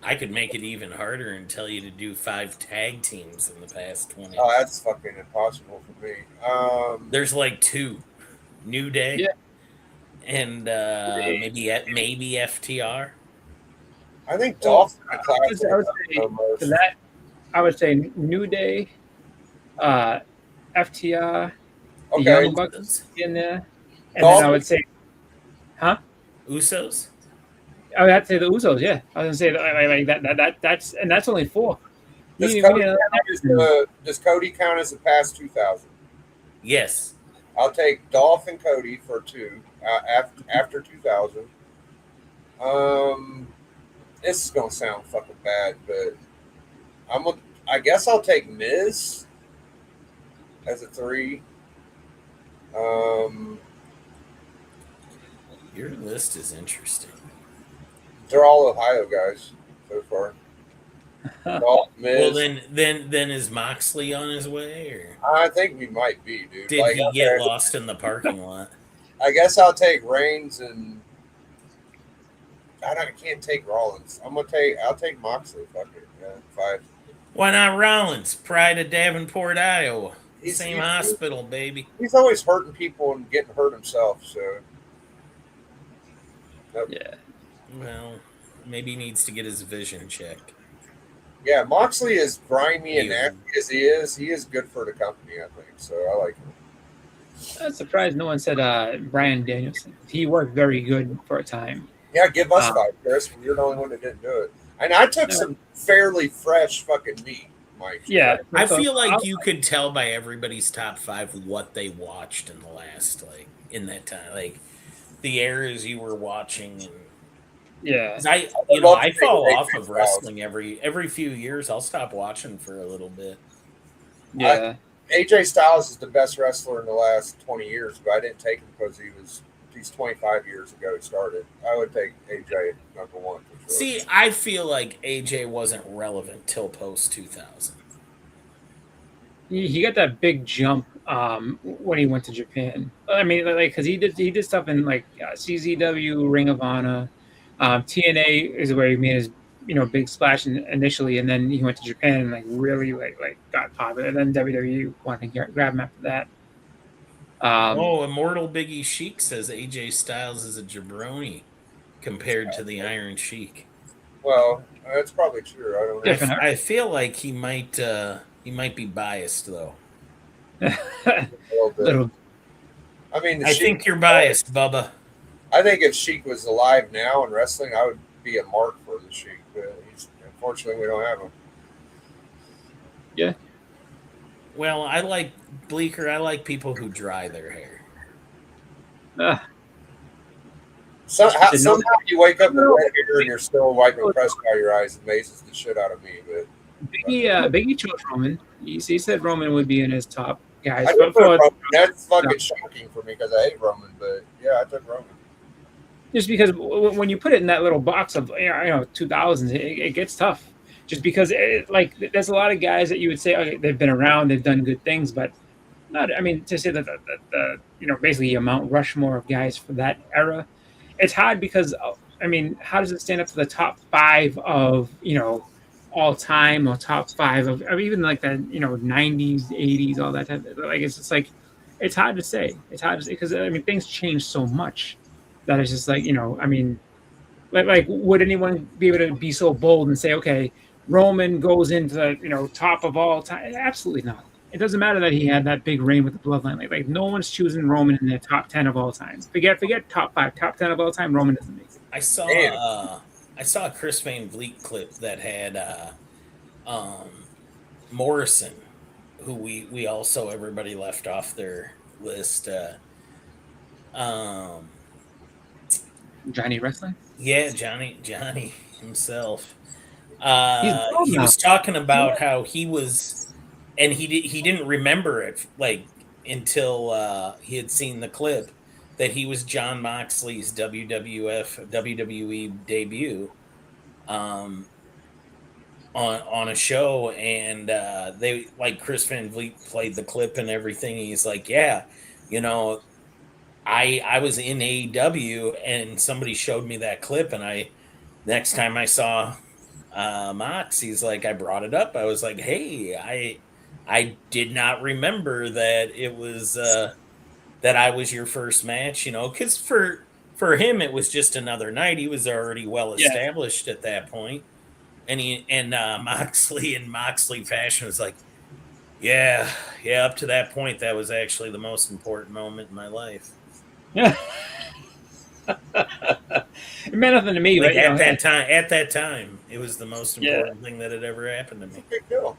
I could make it even harder and tell you to do 5 tag teams in the past 20. Oh, that's fucking impossible for me. There's like 2. New Day. Yeah. And maybe FTR. I think Dolph. I would say for that, I would say New Day, FTR, the Okay. Young Bucks in there, and Dolph- then I would say, Usos. I would have to say the Usos. Yeah, I was gonna say that's only 4. Does We- Cody, we- does Cody count as the past 2000? Yes. I'll take Dolph and Cody for 2 after 2000. This is gonna sound fucking bad, but I guess I'll take Miz as a 3. Your list is interesting. They're all Ohio guys so far. Dolph, Miz. Well, then is Moxley on his way, or I think we might be, dude. did Like, he get okay, lost in the parking lot? I guess I'll take Reigns and I can't take Rollins. I'll take Moxley. Fuck it. Yeah, 5. Why not Rollins? Pride of Davenport, Iowa. He's- Same he's- hospital, baby. He's always hurting people and getting hurt himself. So Yeah. Well, maybe he needs to get his vision checked. yeah, Moxley is grimy and Yeah. nasty as he is. He is good for the company, I think. So I like him. I'm surprised no one said Brian Danielson. He worked very good for a time. Yeah, give us Wow. 5, Chris. You're the only one that didn't do it. And I took No. some fairly fresh fucking meat, Mike. Yeah. I So feel like I'll- you could tell by everybody's top 5 what they watched in the last, like, in that time. Like, the eras you were watching. And Yeah. 'cause I fall off of wrestling every few years. I'll stop watching for a little bit. Yeah. AJ Styles is the best wrestler in the last 20 years, but I didn't take him because he's 25 years ago he started. I would take AJ number 1 for sure. See, I feel like AJ wasn't relevant till post 2000. He got that big jump when he went to Japan. I mean, like, because he did stuff in like CZW, Ring of Honor, TNA is where he made his big splash initially, and then he went to Japan and like really like got popular. And then WWE wanted to grab him after that. Immortal Biggie Sheik says AJ Styles is a jabroni compared to the Iron Sheik. Well, that's probably true. I don't know. Different. I feel like he might be biased though. A little bit. Little. I mean, I think you're biased, Bubba. I think if Sheik was alive now in wrestling, I would be a mark for the Sheik. But unfortunately, we don't have him. Well, I like Bleeker. I like people who dry their hair. Somehow you wake up with red hair and you're still wiping press by your eyes. It amazes the shit out of me. But Biggie chose Roman. He said Roman would be in his top guys. I took Roman. That's fucking shocking for me because I hate Roman. But yeah, I took Roman. Just because when you put it in that little box of 2000s, it gets tough. Just because there's a lot of guys that you would say, okay, they've been around, they've done good things, but not. I mean, to say that basically a Mount Rushmore of guys for that era, it's hard because I mean, how does it stand up to the top 5 of all time or top 5 of even like the 90s, 80s, all that type of, like it's hard to say. It's hard to say because I mean things change so much that it's just like I mean, like would anyone be able to be so bold and say, okay, Roman goes into the top of all time? Absolutely not. It doesn't matter that he had that big reign with the bloodline. Like no one's choosing Roman in their top 10 of all time. Forget top 5, top 10 of all time. Roman doesn't make it. I saw a Chris Van Vliet clip that had Morrison, who we also everybody left off their list. Johnny Wrestling. Yeah, Johnny himself. He's He was talking about how he was, and he didn't remember it like until he had seen the clip that he was John Moxley's WWE debut on a show, and they like Chris Van Vliet played the clip and everything. He's like, yeah, I was in AEW and somebody showed me that clip, and next time I saw Mox, he's like, I brought it up. I was like, hey, I did not remember that it was that I was your first match, because for him it was just another night. He was already well established at that point, and Moxley in Moxley fashion was like, yeah, up to that point that was actually the most important moment in my life. Yeah. It meant nothing to me, Like but at that time, it was the most important thing that had ever happened to me. Big deal.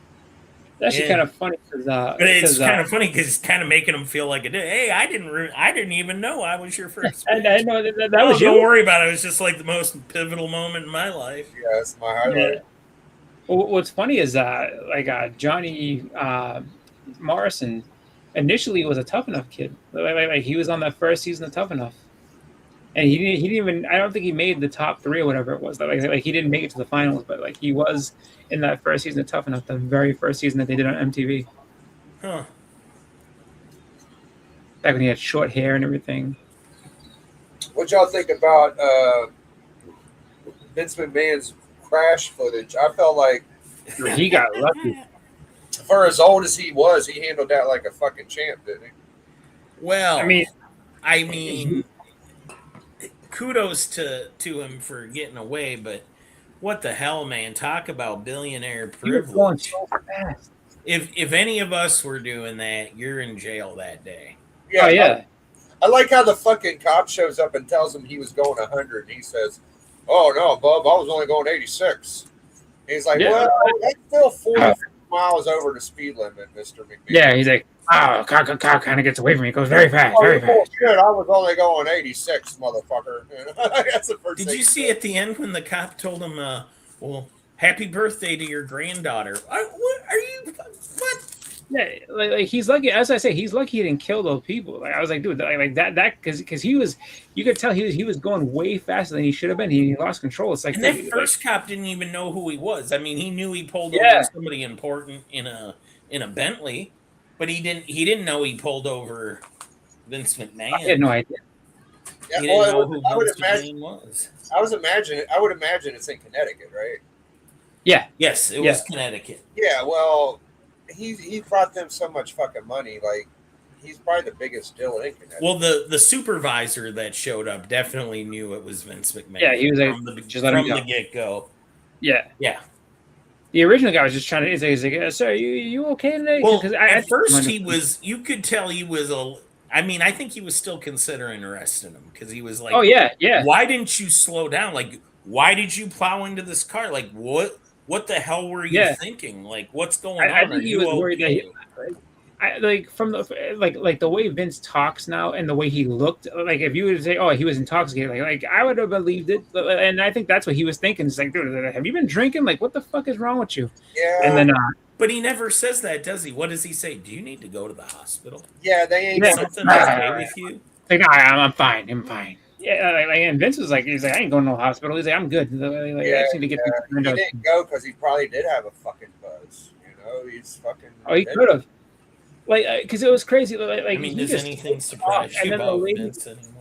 It's actually kind of funny because But it's kind of funny because it's kind of making them feel like it did. Hey, I didn't even know I was your first. I know that was Don't you. worry about it. It was just like the most pivotal moment in my life. Yeah, it's my highlight. Yeah. Well, what's funny is Johnny Morrison initially was a Tough Enough kid. Like he was on that first season of Tough Enough, and he didn't even. I don't think he made the top 3 or whatever it was. Like he didn't make it to the finals, but like he was in that first season of Tough Enough, the very first season that they did on MTV. Huh. Back when he had short hair and everything. what y'all think about Vince McMahon's crash footage? I felt like He got lucky. for as old as he was, he handled that like a fucking champ, didn't he? Well, I I mean, mean, kudos to him for getting away, but what the hell, man? Talk about billionaire he was going privilege. so fast. If any of us were doing that, you're in jail that day. Yeah, Oh yeah. I like how the fucking cop shows up and tells him he was going 100, and he says, "Oh no, Bub, I was only going 86." And he's like, Yeah. "Well, that's still 40 miles over the speed limit, Mister McMahon." Yeah, he's like, oh, car kind of gets away from me. It goes very fast, Oh, very fast. bullshit, I was only going 86, motherfucker. That's the first Did thing you he see said. at the end when the cop told him, well, happy birthday to your granddaughter? What are you? What? Yeah, like he's lucky. As I say, he's lucky he didn't kill those people. Like I was like, dude, like that because he was, you could tell he was going way faster than he should have been. He lost control. It's like And that first cop didn't even know who he was. I mean, he knew he pulled Yeah. over somebody important in a Bentley, but he didn't know he pulled over Vince McMahon. I had no idea. Yeah, He didn't know well, who I would Vince imagine. McMahon was. I would imagine it's in Connecticut, right? Yeah, Yes, it Yeah. was Connecticut. Yeah. Well, he brought them so much fucking money. Like, he's probably the biggest deal in Connecticut. Well, the supervisor that showed up definitely knew it was Vince McMahon. Yeah, he was like, from the, just let him from go. the get go. yeah. Yeah. The original guy was just trying to. He's like, sir, you okay today? Well, 'Cause at first he was. You could tell he was a. I mean, I think he was still considering arresting him because he was like, Oh yeah, yeah. why didn't you slow down? Like, why did you plow into this car? Like, what the hell were you Yeah. thinking? Like, what's going I on? think Are he you was worried that okay? I like from the like the way Vince talks now and the way he looked. Like if you would say, oh, he was intoxicated, like I would have believed it. And I think that's what he was thinking. It's like, dude, have you been drinking? Like, what the fuck is wrong with you? Yeah. And then But he never says that, does he? What does he say? Do you need to go to the hospital? yeah, they ain't. Yeah. Something okay with you? like, I'm fine. I'm fine. Yeah, like, and Vince was like, he's like, I ain't going to no hospital. He's like, I'm good. Like, I just need to get He didn't go because he probably did have a fucking buzz. You know, he's fucking. Oh, he could have. Like, because it was crazy. Like, I mean, he does just anything surprise and you then the about lady- Vince anymore?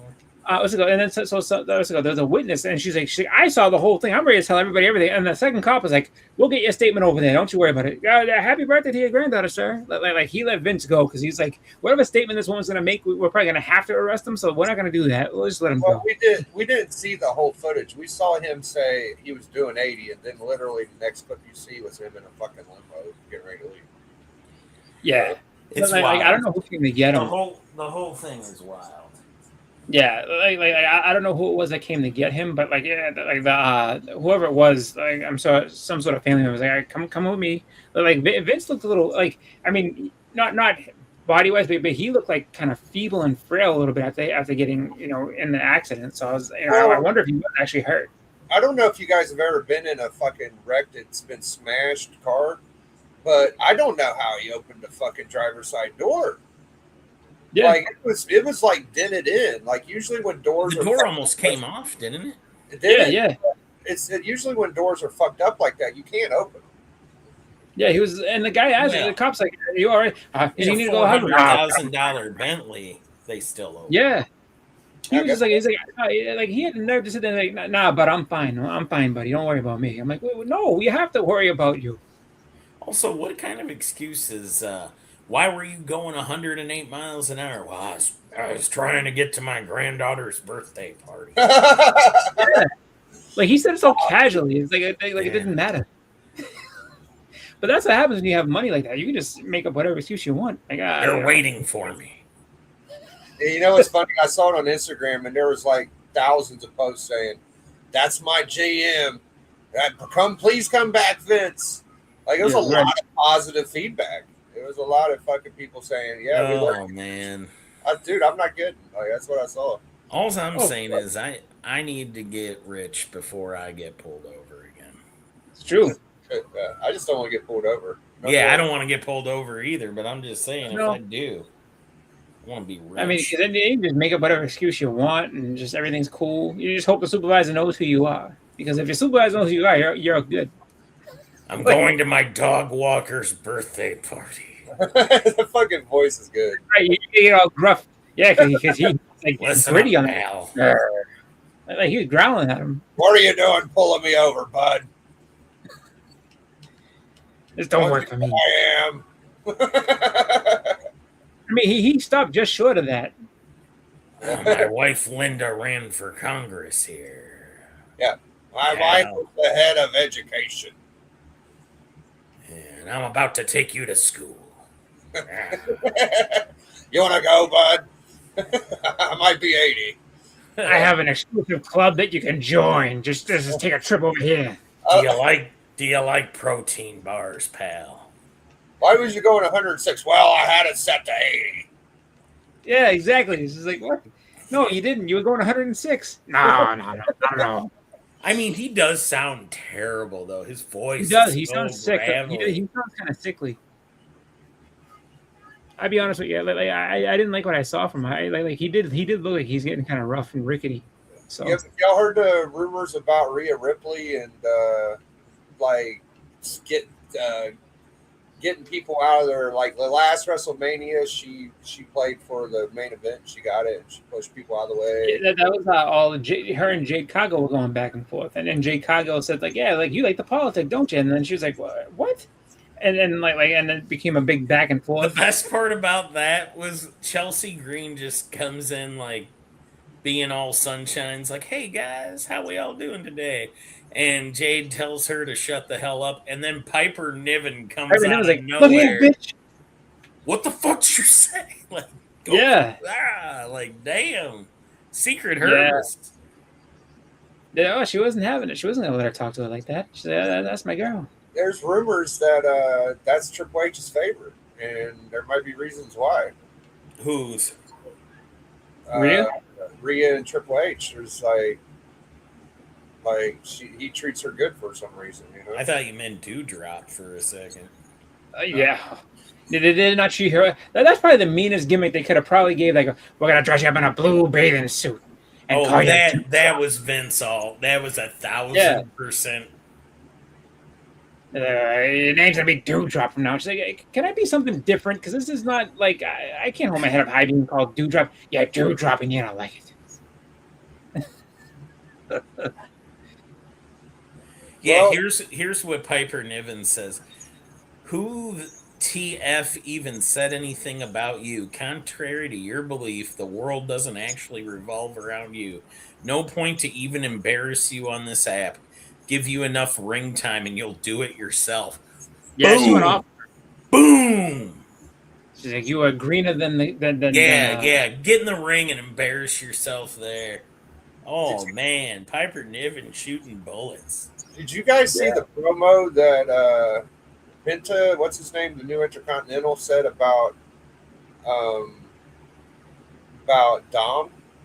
what's it called? And then there's a witness, and she's like, I saw the whole thing. I'm ready to tell everybody everything. And the second cop was like, we'll get your statement over there. Don't you worry about it. Happy birthday to your granddaughter, sir. Like he let Vince go because he's like, whatever statement this woman's gonna make, we're probably gonna have to arrest him. So we're not gonna do that. We'll just let him Well, go. we didn't see the whole footage. We saw him say he was doing 80, and then literally the next clip you see was him in a fucking limo getting ready to leave. Yeah. It's Like, wild. I don't know who came to get The him. whole thing is wild. Yeah, I don't know who it was that came to get him, but like yeah, like the whoever it was, like I'm sorry, some sort of family member was like, all right, come with me. But like Vince looked a little like, I mean, not body wise, but he looked like kind of feeble and frail a little bit after getting in the accident. So I was, I wonder if he was actually hurt. I don't know if you guys have ever been in a fucking wreck that's been smashed car, but I don't know how he opened the fucking driver's side door. Yeah, Like it was like dented in. Like usually when doors The are door fucked almost up- came off, didn't it? It did. yeah. It's usually when doors are fucked up like that, you can't open them. Yeah, he was, and the guy asked Yeah. the cops like, "Are you all right? You In need a to go home." $400,000 Bentley, they still owe. Yeah, he I was just like, like he had the nerve to sit there like, nah, but I'm fine. I'm fine, buddy. Don't worry about me. I'm like, no, we have to worry about you. Also, what kind of excuse is, why were you going 108 miles an hour? Well, I was trying to get to my granddaughter's birthday party. Like he said it so casually. It's like it didn't matter. But that's what happens when you have money like that. You can just make up whatever excuse you want. Like They're waiting for me. You know what's funny? I saw it on Instagram, and there was like thousands of posts saying, "That's my GM. Please come back, Vince." Like it was Yeah, a lot of positive feedback. There was a lot of fucking people saying, "Yeah, we Oh, work." man. Dude, I'm not kidding. Like that's what I saw. All I'm Oh, saying is I need to get rich before I get pulled over again. It's true. I just don't want to get pulled over. No Yeah, more. I don't want to get pulled over either, but I'm just saying No. if I do, I want to be rich. I mean, 'cause then you just make up whatever excuse you want, and just everything's cool. You just hope the supervisor knows who you are. Because if your supervisor knows who you are, you're good. I'm going to my dog walker's birthday party. The fucking voice is good. Right? You get all gruff. Yeah, because he's like Listen gritty up, on it. pal. Like he was growling at him. What are you doing pulling me over, bud? This don't work for me. I am. I mean, he stopped just short of that. My wife Linda ran for Congress here. My wife is the head of education. And I'm about to take you to school. You want to go, bud? I might be 80. I have an exclusive club that you can join. Just take a trip over here. Do you like protein bars, pal? Why was you going 106? Well, I had it set to 80. Yeah, exactly. It's just like, what? No, you didn't. You were going 106. No. I mean, he does sound terrible, though. His voice. He does. is He so sounds sick. gravelly. He sounds kind of sickly. I'll be honest with you. I didn't like what I saw from him. He did look like he's getting kind of rough and rickety. So Y'all heard the rumors about Rhea Ripley and getting people out of there? Like the last WrestleMania, she played for the main event. She got it. And she pushed people out of the way. that was her and Jade Cargill were going back and forth, and then Jade Cargill said like, yeah, like you like the politics, don't you? And then she was like, what? And then and it became a big back and The forth. best part about that was Chelsea Green just comes in like being all sunshines, like, hey guys, how we all doing today? And Jade tells her to shut the hell up, and then Piper Niven comes out Everyone was of like, look nowhere. here, bitch. What the fuck did you say? Like, like damn, secret herbist. Yeah, she wasn't having it. She wasn't gonna let her talk to her like that. She said, that's my girl. There's rumors that that's Triple H's favorite, and there might be reasons why. Who's? Rhea and Triple H. There's he treats her good for some reason. You know. I thought you meant Dewdrop for a second. Yeah. They did not treat her. That's probably the meanest gimmick they could have probably gave. Like, we're gonna dress you up in a blue bathing suit. And call you that was Vince all. That was 1,000%. Your name's gonna be Dewdrop from now. She's like, hey, can I be something different? Because this is not like I can't hold my head up high being called Dewdrop. Yeah, Dewdrop, and you don't like it. Yeah, here's what Piper Niven says. Who TF even said anything about you? Contrary to your belief, the world doesn't actually revolve around you. No point to even embarrass you on this app. Give you enough ring time and you'll do it yourself. Yeah, boom. She went off. Boom. She's like, you are greener than yeah. Get in the ring and embarrass yourself there. Oh man, Piper Niven shooting bullets. Did you guys see the promo that Penta, what's his name, the new Intercontinental, said about Dom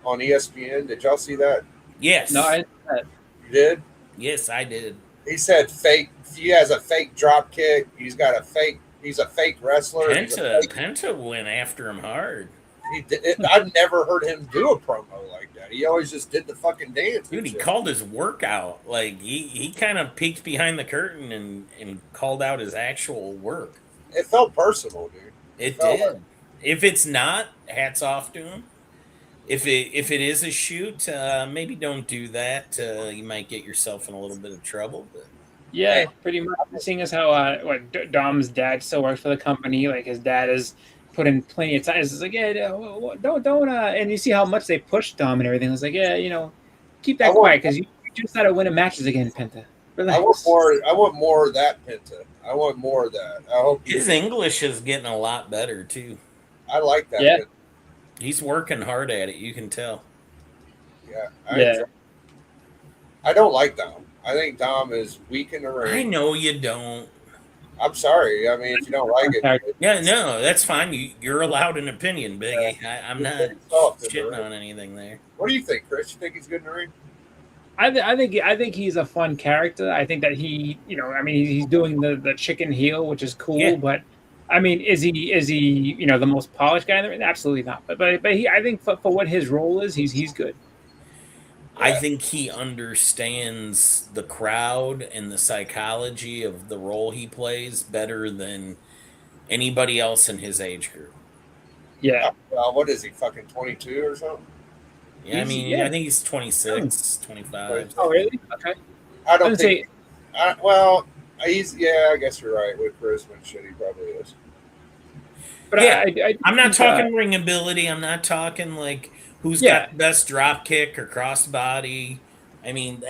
on ESPN? Did y'all see that? Yes. No, I didn't. You did? Yes, I did. He said fake. He has a fake drop kick. He's a fake wrestler. Penta went after him hard. I've never heard him do a promo like that. He always just did the fucking dance. Dude, he called his workout. Like he kind of peeked behind the curtain and called out his actual work. It felt personal, dude. It did. If it's not, hats off to him. If it is a shoot, maybe don't do that. You might get yourself in a little bit of trouble. But yeah, pretty much. Seeing as how Dom's dad still works for the company, like his dad has put in plenty of time. It's like, yeah, don't. And you see how much they pushed Dom and everything. It's like, yeah, keep that quiet because you just started winning matches again, Penta. Relax. I want more of that, Penta. I want more of that. I hope his English is getting a lot better too. I like that. Yeah. Penta. He's working hard at it. You can tell. Yeah. I don't like Dom. I think Dom is weak in the ring. I know you don't. I'm sorry. I mean, if you don't like it. Yeah, no, that's fine. You're allowed an opinion, Biggie. I'm not shitting on anything there. What do you think, Chris? You think he's good in the ring? I think he's a fun character. I think that he's doing the chicken heel, which is cool. Yeah. But I mean, is he the most polished guy in the ring? Absolutely not. But I think for what his role is, he's good. I think he understands the crowd and the psychology of the role he plays better than anybody else in his age group. Yeah. Well, what is he, fucking 22 or something? Yeah, I mean, I think he's 26, 25. Oh, really? Okay. I I don't would think. say, Well, he's yeah. I guess you're right with charisma and shit. He probably is. but Yeah. I I'm not think, talking ring ability. I'm not talking like who's yeah, got the best drop kick or crossbody. I mean,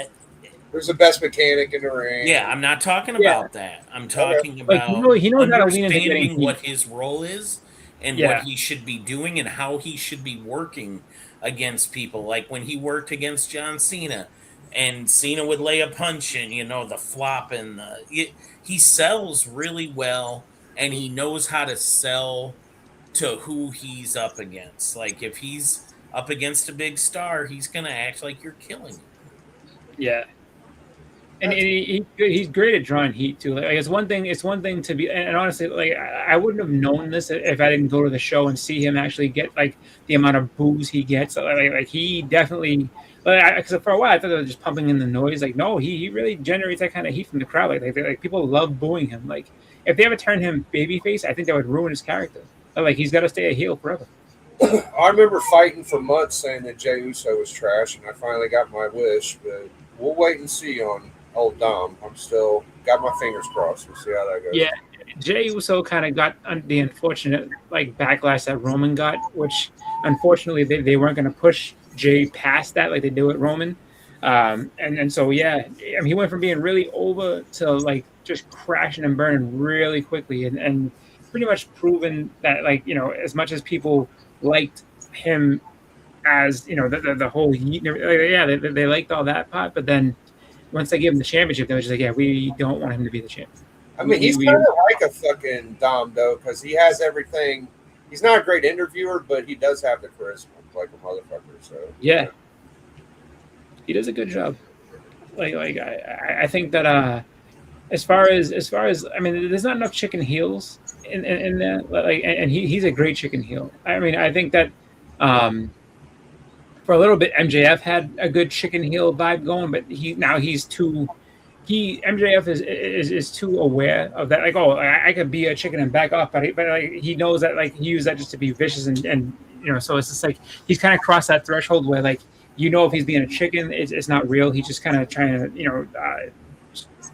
Who's the best mechanic in the ring? yeah, I'm not talking yeah. about that. I'm Okay. talking Like about he knows how to lean into getting understanding heat. what his role is and what Yeah, he should be doing and how he should be working against people. Like when he worked against John Cena, and Cena would lay a punch and the flop and he sells really well, and he knows how to sell to who he's up against. Like if he's up against a big star, he's gonna act like you're killing him. yeah. And he's great at drawing heat too. Like it's one thing. It's one thing to be. And honestly, like I wouldn't have known this if I didn't go to the show and see him actually get like the amount of boos he gets. Like he definitely. Because for a while I thought they were just pumping in the noise. Like no, he really generates that kind of heat from the crowd. Like people love booing him. Like if they ever turn him babyface, I think that would ruin his character. Like he's got to stay a heel forever. I remember fighting for months saying that Jey Uso was trash, and I finally got my wish. But we'll wait and see on old Dom. I'm still got my fingers crossed. We'll see how that goes. Yeah, Jey Uso kind of got the unfortunate like backlash that Roman got, which unfortunately they weren't going to push Jey past that like they do with Roman, and so yeah, I mean, he went from being really over to like just crashing and burning really quickly, and pretty much proven that like as much as people liked him as the whole heat, yeah, they liked all that part, but then once they gave him the championship, they were just like, yeah, we don't want him to be the champion. I mean, he's kind of like a fucking Dom, though, because he has everything. He's not a great interviewer, but he does have the charisma, like a motherfucker. So yeah, he does a good job. Like I think that as far as I mean, there's not enough chicken heels in there. Like, and he's a great chicken heel. I mean, I think that for a little bit, MJF had a good chicken heel vibe going, but he's too. MJF is too aware of that. Like, oh, I could be a chicken and back off, but like he knows that like he used that just to be vicious and so it's just like he's kind of crossed that threshold where like if he's being a chicken, it's not real. He's just kind of trying to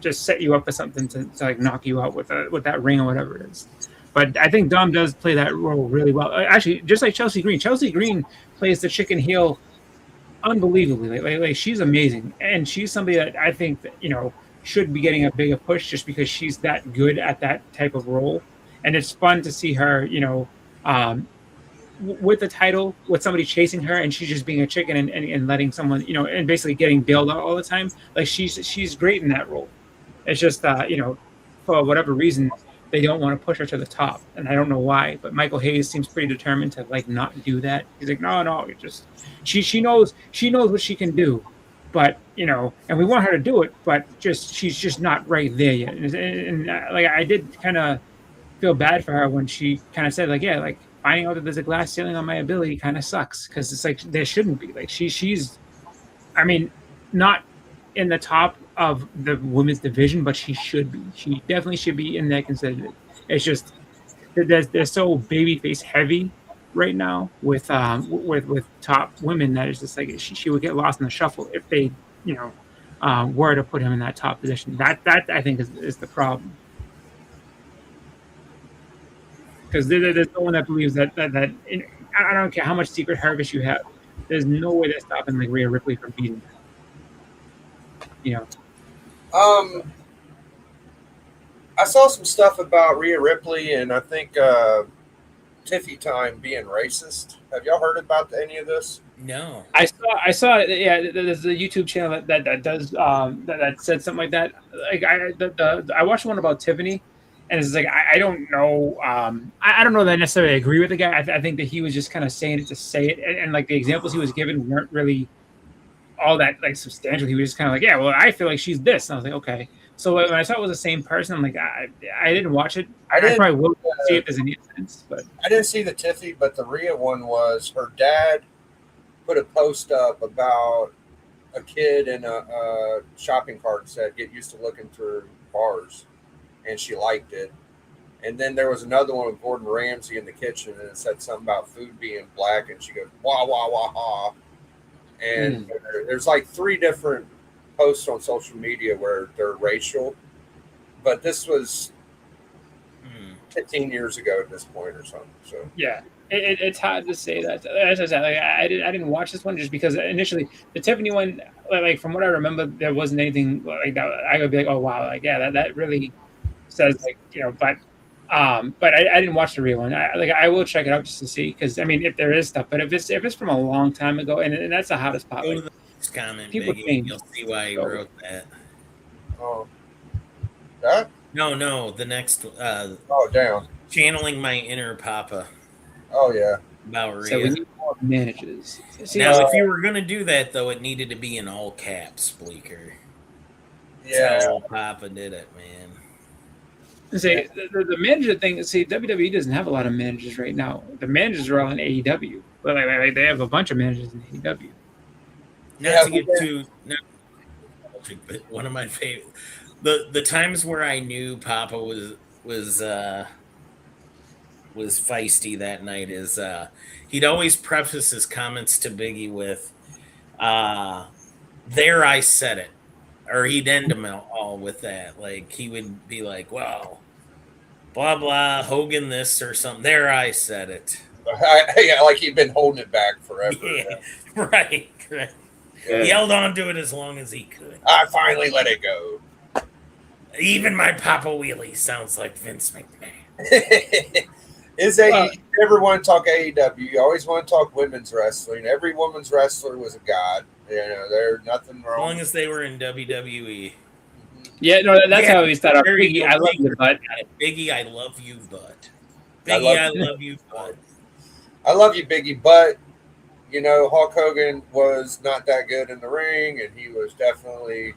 just set you up for something to like knock you out with that ring or whatever it is. But I think Dom does play that role really well. Actually, just like Chelsea Green. Chelsea Green plays the chicken heel unbelievably. Like she's amazing, and she's somebody that I think that should be getting a bigger push just because she's that good at that type of role, and it's fun to see her with the title with somebody chasing her and she's just being a chicken and letting someone and basically getting bailed out all the time. Like she's great in that role. It's just for whatever reason they don't want to push her to the top, and I don't know why, but Michael Hayes seems pretty determined to like not do that. He's like, no, it just she knows what she can do, but and we want her to do it, but she's just not right there yet. And like I did kind of feel bad for her when she kind of said like, yeah, like finding out that there's a glass ceiling on my ability kind of sucks, because it's like there shouldn't be. Like she's I mean, not in the top of the women's division, but she should be. She definitely should be in there considered. It's just they're so babyface heavy right now with top women that it's just like she would get lost in the shuffle if they were to put him in that top position. That I think is the problem, because there's no one that believes that I don't care how much secret harvest you have. There's no way they're stopping like Rhea Ripley from beating her. I saw some stuff about Rhea Ripley, and I think Tiffy Time being racist. Have y'all heard about any of this? No. I saw it. Yeah, there's a YouTube channel that does that said something like that. Like I watched one about Tiffany, and it's like I don't know. I don't know that I necessarily agree with the guy. I think that he was just kind of saying it to say it, and like the examples he was given weren't really all that like substantial. He was just kind of like, yeah, well, I feel like she's this. And I was like, okay. So when I saw it was the same person, I'm like, I didn't watch it. I probably will see if there's any sense, but I didn't see the Tiffy, but the Rhea one was her dad put a post up about a kid in a shopping cart said, "Get used to looking through bars," and she liked it. And then there was another one with Gordon Ramsay in the kitchen, and it said something about food being black, and she goes, "Wah wah wah ha." and there's like 3 different posts on social media where they're racial, but this was 15 years ago at this point or something. So Yeah, it's hard to say that. As I said, like, I didn't watch this one just because initially the Tiffany one, like from what I remember, there wasn't anything like that. I would be like, oh wow, like yeah, that really says like but I didn't watch the real one. I will check it out just to see because I mean if there is stuff, but if it's from a long time ago and that's the hottest part. Go Like, to the next comment, people Biggie. change. You'll see why he So- wrote that. oh, that No, the next oh damn, channeling my inner papa oh yeah. about Rhea. So we need more managers. See, Now, if you were gonna do that, though, it needed to be in all caps, Bleeker. Yeah, That's how Papa did it, man. see the manager thing. See, WWE doesn't have a lot of managers right now. The managers are all in AEW. But like, they have a bunch of managers in AEW. Not to get too, but one of my favorite, the times where I knew Papa was feisty that night is he'd always preface his comments to Biggie with, "There I said it," or he'd end them all with that. Like he would be like, "Well, blah blah, Hogan this or something." There I said it. yeah, like he'd been holding it back forever. Yeah, right. Yeah. He held on to it as long as he could. I finally let it go. Even my Papa Wheelie sounds like Vince McMahon. You never want to talk AEW. You always want to talk women's wrestling. Every women's wrestler was a god. You know, there's nothing As wrong. long as they were in WWE. Yeah, no, that's Yeah, how we start off. there you Biggie, go, I love Biggie. you, bud. Biggie, I love you, bud. I Biggie, love I you. love you, bud. I love you, Biggie, but you know, Hulk Hogan was not that good in the ring, and he was definitely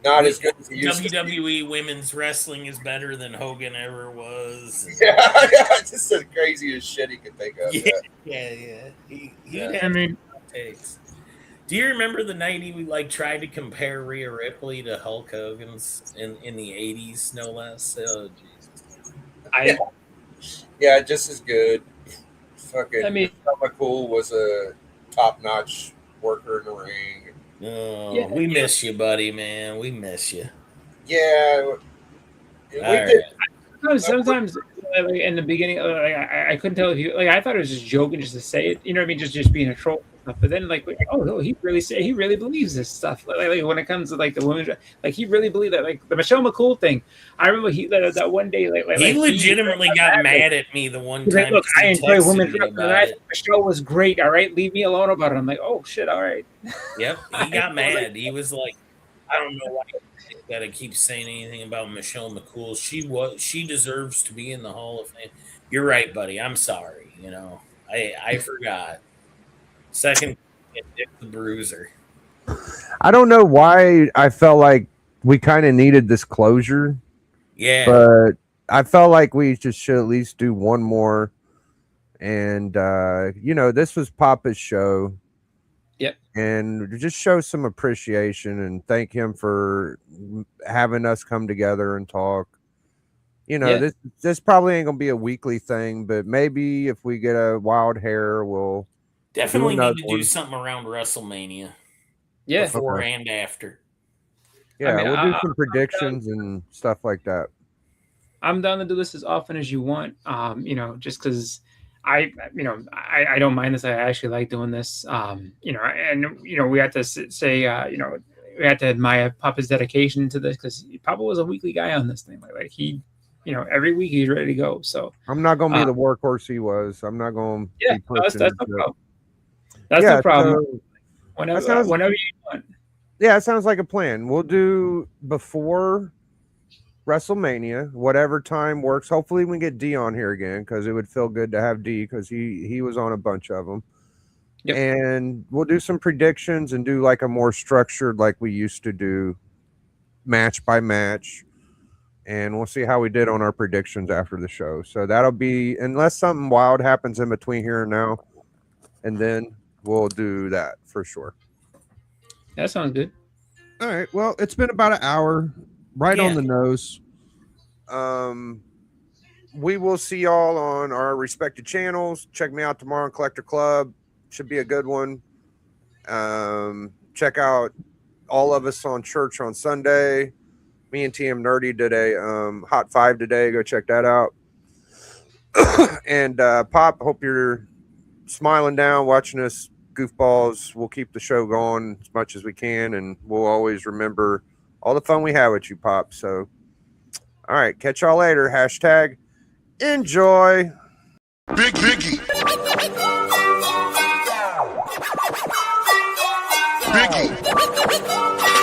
not as good as he used to be. WWE women's wrestling is better than Hogan ever was. Yeah, just the craziest shit he could think of. Yeah. He Yeah. had I mean, takes. Do you remember the night he like tried to compare Rhea Ripley to Hulk Hogan's in the 80s, no less? Oh, Jesus. Yeah, just as good. Fucking I mean, McCool was a top-notch worker in the ring. Oh, Yeah. we miss you, buddy, man. We miss you. Yeah, we All did. sometimes like, in the beginning, I couldn't tell if you like. I thought it was just joking, just to say it. You know what I mean? Just being a troll. But then, like, oh no, he really believes this stuff. Like when it comes to like the women, like he really believed that. Like the Michelle McCool thing. I remember that one day, He legitimately got mad at me the one time. Look, I he enjoy texted women's me wrestling. about And I it. think the show was great. All right, leave me alone about it. I'm like, oh shit, all right. Yep, he got mad. He was like, I don't know why that I keep saying anything about Michelle McCool. She deserves to be in the Hall of Fame. You're right, buddy. I'm sorry. You know, I forgot. Second, Dick the Bruiser. I don't know why I felt like we kind of needed this closure, Yeah, but I felt like we just should at least do one more. And you know, this was Papa's show. Yep. And just show some appreciation and thank him for having us come together and talk. You know, Yeah. this probably ain't gonna be a weekly thing, but maybe if we get a wild hair, we'll definitely another need to one. do something around WrestleMania Yeah, before Okay. and after. yeah, mean, we'll do some predictions and stuff like that. I'm down to do this as often as you want. You know, just because I don't mind this. I actually like doing this. You know, and you know, we had to say, you know, we had to admire Papa's dedication to this because Papa was a weekly guy on this thing. Like he, you know, every week he's ready to go. So I'm not gonna be the workhorse he was. I'm not gonna yeah, be that's pushing no into it. problem. That's Yeah, no problem. so Whenever, whenever you want. yeah, it sounds like a plan. We'll do before WrestleMania, whatever time works. Hopefully, we can get D on here again because it would feel good to have D because he was on a bunch of them. Yep. And we'll do some predictions and do like a more structured, like we used to do, match by match. And we'll see how we did on our predictions after the show. So that'll be, unless something wild happens in between here and now, and then we'll do that for sure. That sounds good. All right. Well, it's been about an hour, right on Yeah. the nose. We will see y'all on our respective channels. Check me out tomorrow on Collector Club. Should be a good one. Check out all of us on church on Sunday. Me and TM Nerdy did a Hot 5 today. Go check that out. And Pop, hope you're smiling down watching us goofballs. We'll keep the show going as much as we can, and we'll always remember all the fun we have with you, Pop. So, all right, catch y'all later. Hashtag enjoy. Biggie. Biggie.